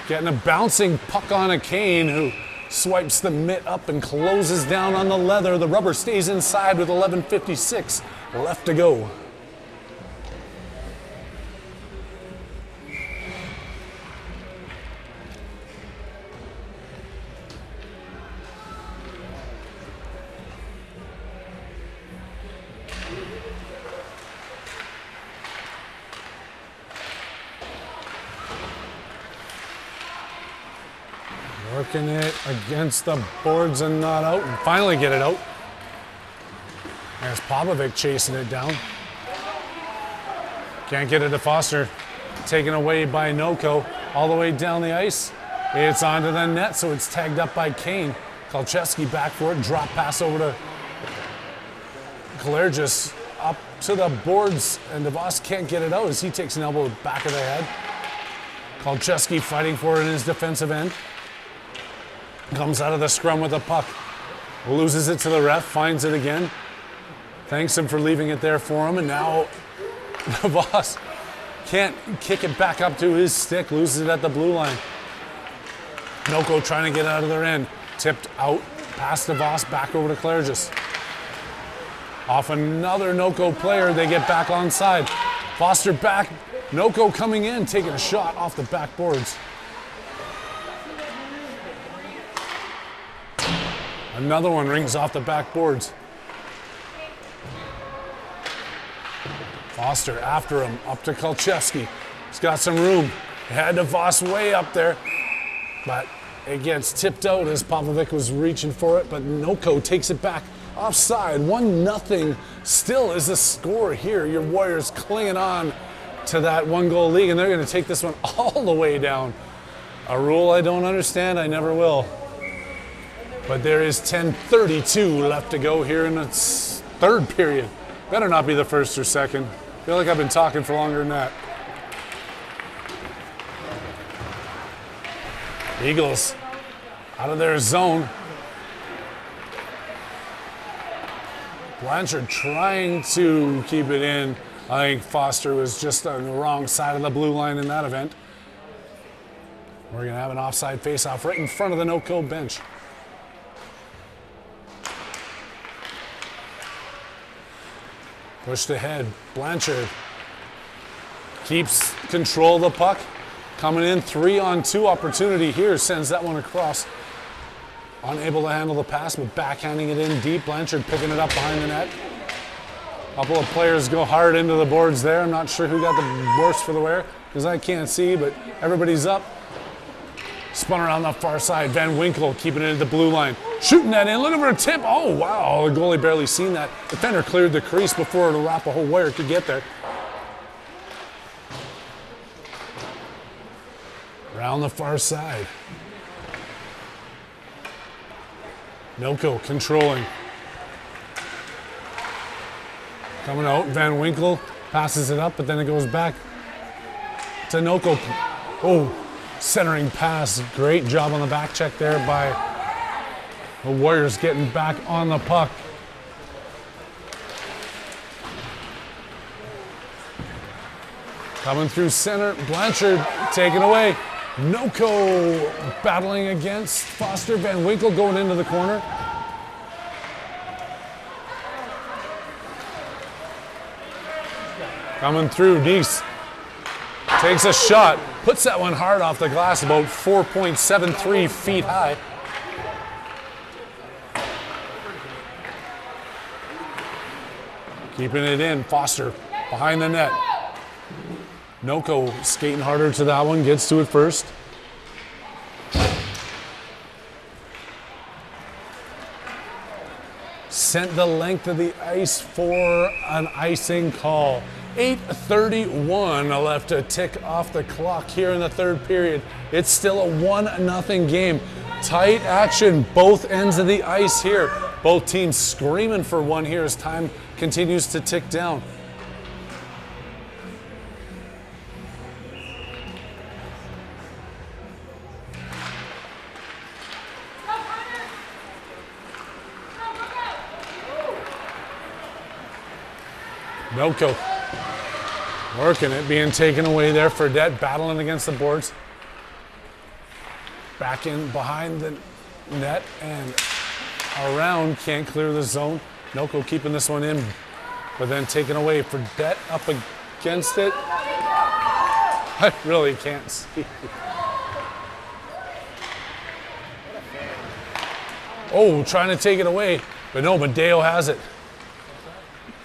Getting a bouncing puck on a Kane who swipes the mitt up and closes down on the leather. The rubber stays inside with 11:56 left to go. Working it against the boards and not out, and finally get it out. There's Popovic chasing it down. Can't get it to Foster. Taken away by Noko all the way down the ice. It's onto the net, so it's tagged up by Kane. Kolcheski back for it, drop pass over to Kalergis up to the boards, and DeVos can't get it out as he takes an elbow to the back of the head. Kolcheski fighting for it in his defensive end. Comes out of the scrum with a puck. Loses it to the ref, finds it again. Thanks him for leaving it there for him, and now DeVos can't kick it back up to his stick, loses it at the blue line. Noko trying to get out of their end. Tipped out past DeVos, back over to Clergis. Off another Noko player, they get back onside. Foster back, Noko coming in, taking a shot off the backboards. Another one rings off the backboards. Foster after him, up to Kolcheski. He's got some room. He had DeVos way up there, but it gets tipped out as Popovic was reaching for it, but Noko takes it back offside. 1-0 still is the score here. Your Warriors clinging on to that one-goal lead, and they're going to take this one all the way down. A rule I don't understand, I never will. But there is 10:32 left to go here in the third period. Better not be the first or second. I feel like I've been talking for longer than that. Eagles out of their zone. Blanchard trying to keep it in. I think Foster was just on the wrong side of the blue line in that event. We're going to have an offside face-off right in front of the no-kill bench. Pushed ahead, Blanchard keeps control of the puck. Coming in, 3-on-2 opportunity here, sends that one across. Unable to handle the pass, but backhanding it in deep. Blanchard picking it up behind the net. A couple of players go hard into the boards there. I'm not sure who got the worst for the wear, because I can't see, but everybody's up. Spun around the far side. Van Winkle keeping it at the blue line. Shooting that in, looking for a tip. Oh, wow, the goalie barely seen that. Defender cleared the crease before the Arapahoe Warrior could get there. Around the far side. Noko controlling. Coming out, Van Winkle passes it up, but then it goes back to Noko. Oh, centering pass. Great job on the back check there by the Warriors getting back on the puck. Coming through center, Blanchard taken away. Noko battling against Foster. Van Winkle going into the corner. Coming through, Neese takes a shot, puts that one hard off the glass, about 4.73 feet high. Keeping it in, Foster behind the net. Noko skating harder to that one, gets to it first. Sent the length of the ice for an icing call. 8:31 left to tick off the clock here in the third period. It's still a 1-0 game. Tight action, both ends of the ice here. Both teams screaming for one here as time continues to tick down. Noko working it, being taken away there. Fredette battling against the boards. Back in behind the net and around, can't clear the zone. Noko keeping this one in, but then taken away. Fredette up against it. I really can't see. Oh, trying to take it away, but no, Madeo has it.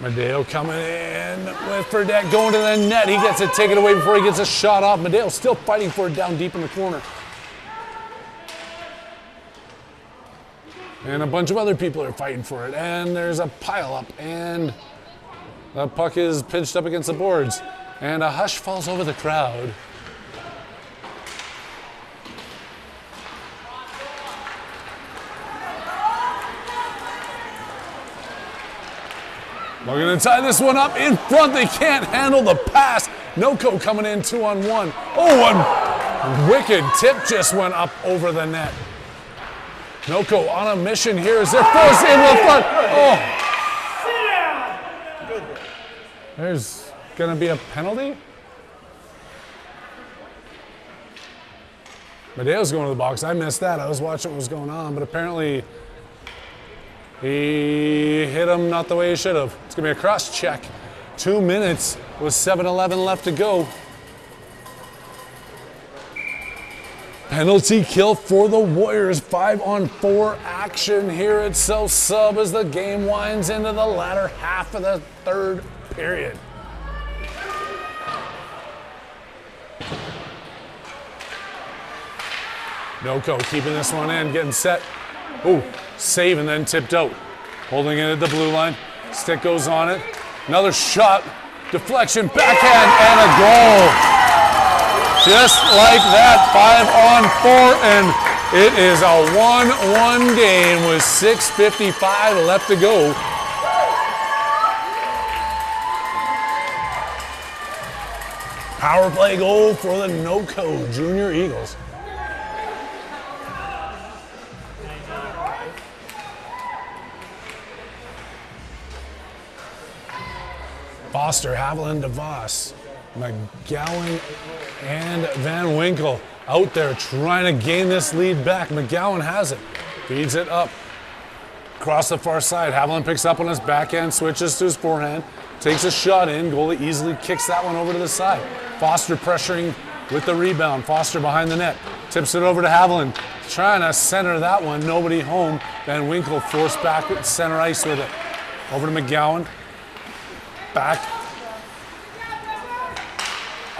Madeo coming in with Fredette going to the net. He gets it taken away before he gets a shot off. Madeo still fighting for it down deep in the corner. And a bunch of other people are fighting for it. And there's a pile up. And the puck is pinched up against the boards. And a hush falls over the crowd. We're going to tie this one up in front. They can't handle the pass. Noko coming in 2-on-1. Oh, a wicked tip just went up over the net. Noko on a mission here as they're forced into the front. Oh. There's going to be a penalty. Madeo's going to the box. I missed that. I was watching what was going on, but apparently he hit him not the way he should have. It's going to be a cross check. 2 minutes with 7:11 left to go. Penalty kill for the Warriors. 5-on-4 action here at South Sub as the game winds into the latter half of the third period. Noko keeping this one in, getting set. Ooh, save and then tipped out. Holding it at the blue line. Stick goes on it. Another shot. Deflection, backhand, and a goal. Just like that, 5-on-4, and it is a 1-1 game with 6:55 left to go. Power play goal for the Noko Junior Eagles. Foster, Haviland, DeVos, McGowan, and Van Winkle out there trying to gain this lead back. McGowan has it, feeds it up across the far side. Haviland picks up on his backhand, switches to his forehand, takes a shot in. Goalie easily kicks that one over to the side. Foster pressuring with the rebound. Foster behind the net, tips it over to Haviland, trying to center that one. Nobody home. Van Winkle forced back with center ice with it. Over to McGowan. Back,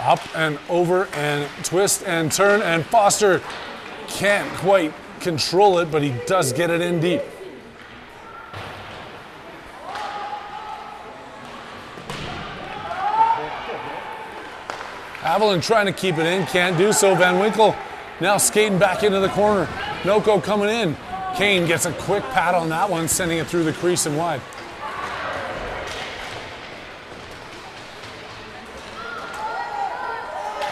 up and over and twist and turn, and Foster can't quite control it, but he does get it in deep. Haviland trying to keep it in, can't do so. Van Winkle now skating back into the corner. Noko coming in. Kane gets a quick pat on that one, sending it through the crease and wide.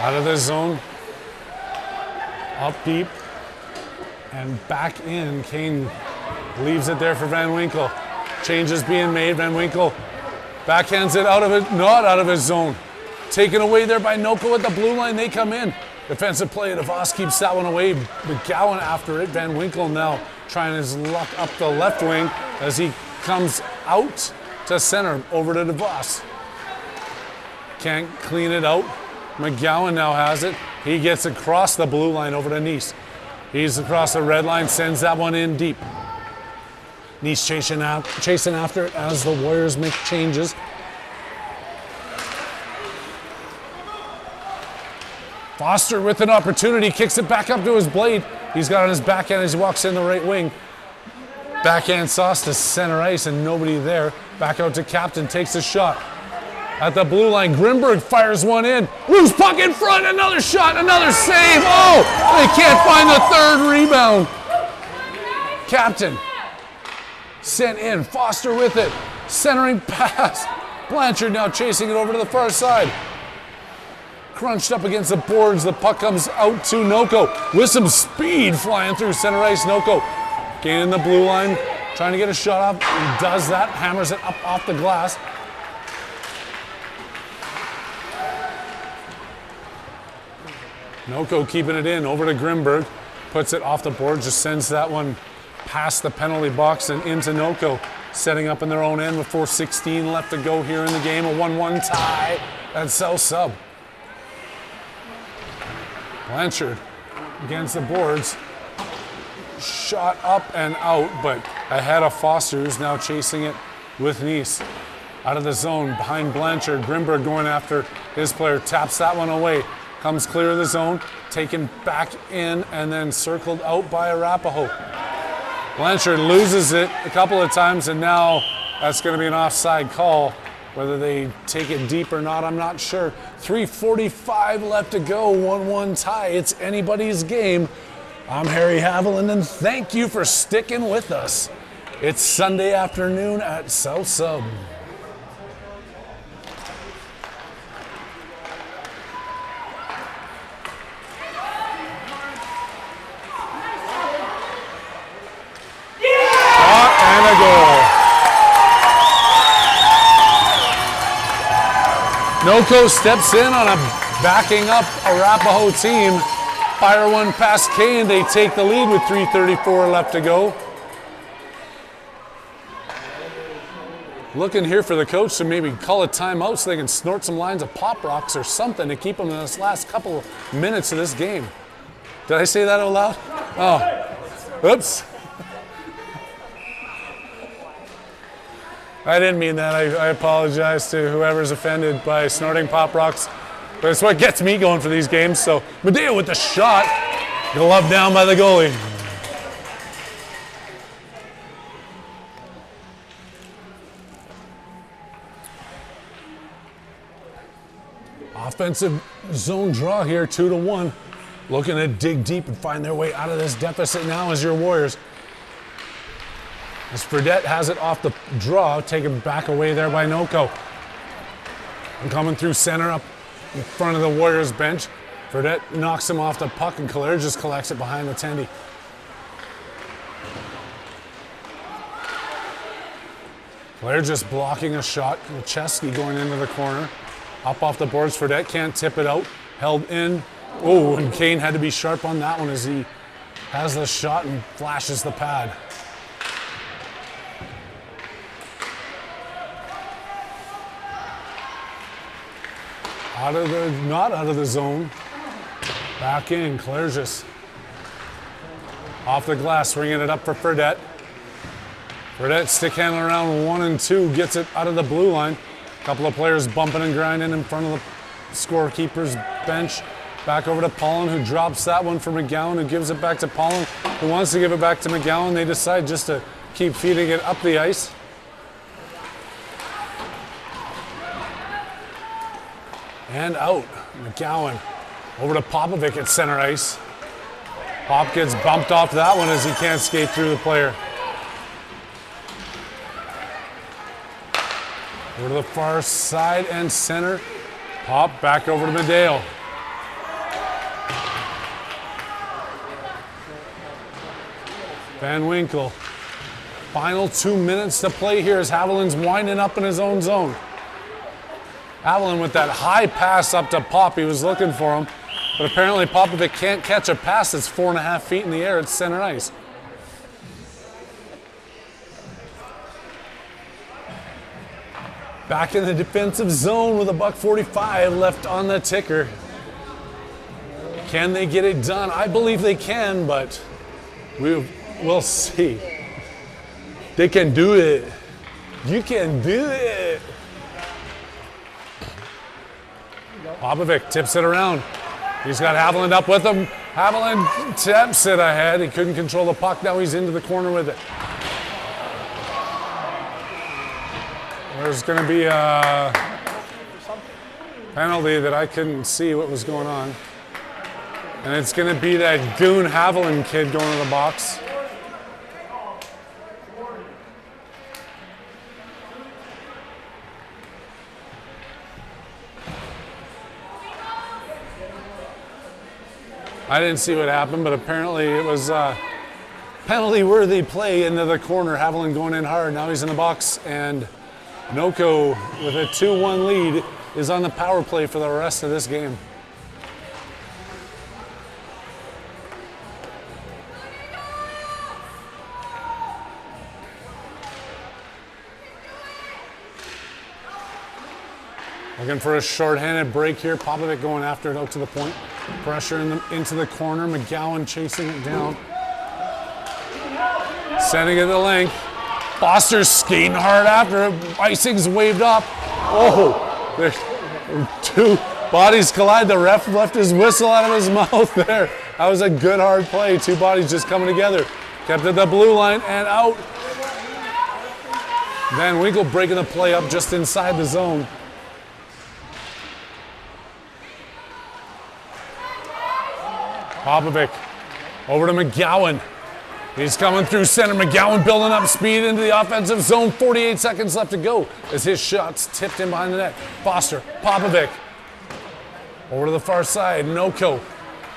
Out of the zone. Up deep. And back in. Kane leaves it there for Van Winkle. Change is being made. Van Winkle backhands it out of it, not out of his zone. Taken away there by Noko at the blue line. They come in. Defensive play. DeVos keeps that one away. McGowan after it. Van Winkle now trying his luck up the left wing as he comes out to center over to DeVos. Can't clean it out. McGowan now has it. He gets across the blue line over to Nice. He's across the red line, sends that one in deep. Nice chasing after it as the Warriors make changes. Foster with an opportunity, kicks it back up to his blade. He's got on his backhand as he walks in the right wing. Backhand sauce to center ice and nobody there. Back out to Captain, takes a shot. At the blue line, Grimberg fires one in. Loose puck in front, another shot, another save. Oh, they can't find the third rebound. Captain sent in, Foster with it. Centering pass. Blanchard now chasing it over to the far side. Crunched up against the boards, the puck comes out to Noko. With some speed flying through center ice, Noko gaining the blue line, trying to get a shot off. He does that, hammers it up off the glass. Noko keeping it in, over to Grimberg. Puts it off the board, just sends that one past the penalty box and into Noko. Setting up in their own end with 4:16 left to go here in the game. A 1-1 tie at South Sub. Blanchard against the boards. Shot up and out, but ahead of Foster, who's now chasing it with Nice. Out of the zone, behind Blanchard. Grimberg going after his player, taps that one away. Comes clear of the zone, taken back in, and then circled out by Arapahoe. Blanchard loses it a couple of times, and now that's going to be an offside call. Whether they take it deep or not, I'm not sure. 3:45 left to go, 1-1 tie. It's anybody's game. I'm Harry Haviland, and thank you for sticking with us. It's Sunday afternoon at South Sub. And a goal. Noko steps in on a backing up Arapahoe team. Fire one past Kane. They take the lead with 3:34 left to go. Looking here for the coach to maybe call a timeout so they can snort some lines of Pop Rocks or something to keep them in this last couple of minutes of this game. Did I say that out loud? Oh, oops. I didn't mean that. I apologize to whoever's offended by snorting Pop Rocks. But it's what gets me going for these games. So Medea with the shot. Glove down by the goalie. Offensive zone draw here, 2-1. Looking to dig deep and find their way out of this deficit now as your Warriors. As Fredette has it off the draw, taken back away there by Noko. And coming through center up in front of the Warriors bench. Fredette knocks him off the puck and Claire just collects it behind the tendy. Claire just blocking a shot. Lecheski going into the corner. Up off the boards, Fredette can't tip it out. Held in. Oh, and Kane had to be sharp on that one as he has the shot and flashes the pad. Not out of the zone. Back in, Claire just off the glass, ringing it up for Fredette. Fredette stick handling around 1 and 2, gets it out of the blue line. A couple of players bumping and grinding in front of the scorekeeper's bench. Back over to Paulin, who drops that one for McGowan, who gives it back to Paulin, who wants to give it back to McGowan. They decide just to keep feeding it up the ice. And out. McGowan over to Popovic at center ice. Pop gets bumped off that one as he can't skate through the player. Over to the far side and center. Pop back over to Medeo. Van Winkle. Final 2 minutes to play here as Haviland's winding up in his own zone. Haviland with that high pass up to Pop. He was looking for him. But apparently Popovic can't catch a pass that's 4.5 feet in the air at center ice. Back in the defensive zone with $1:45 left on the ticker. Can they get it done? I believe they can, but we'll see. They can do it. You can do it. Popovic tips it around. He's got Haviland up with him. Haviland taps it ahead. He couldn't control the puck. Now he's into the corner with it. There's going to be a penalty that I couldn't see what was going on. And it's going to be that goon Haviland kid going to the box. I didn't see what happened, but apparently it was penalty-worthy play into the corner. Haviland going in hard. Now he's in the box, and Noko with a 2-1 lead is on the power play for the rest of this game. Looking for a shorthanded break here. Popovic going after it out to the point. Pressure into the corner. McGowan chasing it down. Sending it the length. Foster's skating hard after it. Icing's waved up. Oh, there's two bodies collide. The ref left his whistle out of his mouth there. That was a good hard play. Two bodies just coming together. Kept it the blue line and out. Van Winkle breaking the play up just inside the zone. Popovic over to McGowan. He's coming through center. McGowan building up speed into the offensive zone. 48 seconds left to go as his shot's tipped in behind the net. Foster, Popovic. Over to the far side. Noko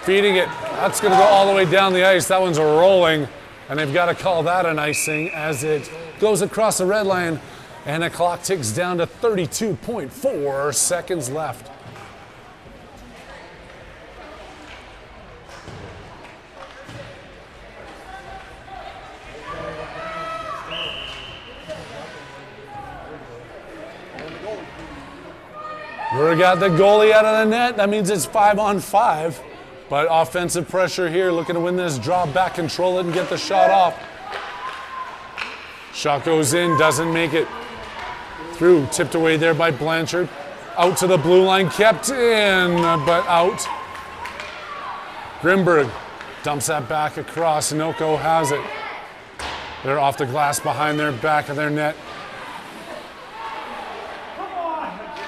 feeding it. That's going to go all the way down the ice. That one's rolling, and they've got to call that an icing as it goes across the red line, and the clock ticks down to 32.4 seconds left. We got the goalie out of the net. That means it's 5-on-5. But offensive pressure here, looking to win this draw back, control it, and get the shot off. Shot goes in, doesn't make it through. Tipped away there by Blanchard. Out to the blue line, kept in, but out. Grimberg dumps that back across. Noko has it. They're off the glass behind their back of their net.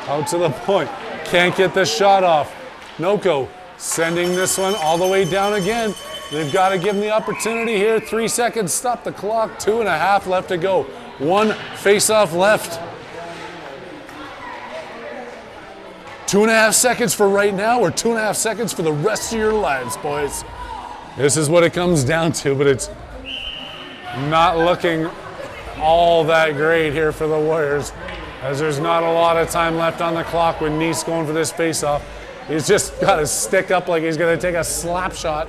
Out to the point. Can't get the shot off. Noko sending this one all the way down again. They've got to give him the opportunity here. 3 seconds, stop the clock. 2.5 left to go. One face-off left. 2.5 seconds for right now, or 2.5 seconds for the rest of your lives, boys. This is what it comes down to, but it's not looking all that great here for the Warriors, as there's not a lot of time left on the clock with Nice going for this face-off. He's just got his stick up like he's going to take a slap shot.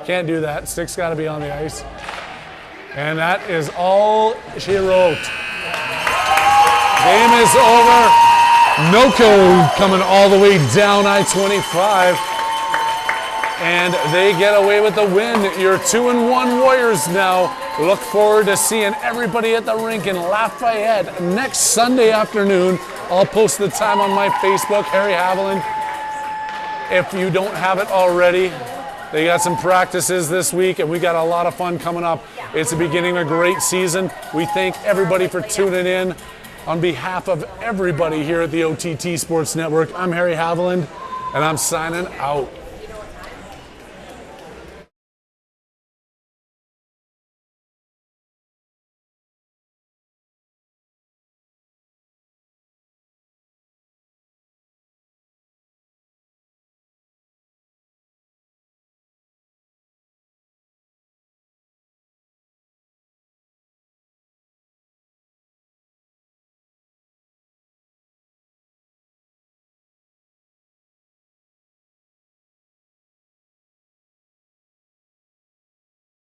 Can't do that. Stick's got to be on the ice. And that is all she wrote. Game is over. Noko coming all the way down I-25. And they get away with the win. Your 2-1 Warriors now. Look forward to seeing everybody at the rink in Lafayette next Sunday afternoon. I'll post the time on my Facebook, Harry Haviland. If you don't have it already, they got some practices this week, and we got a lot of fun coming up. It's the beginning of a great season. We thank everybody for tuning in. On behalf of everybody here at the OTT Sports Network, I'm Harry Haviland, and I'm signing out.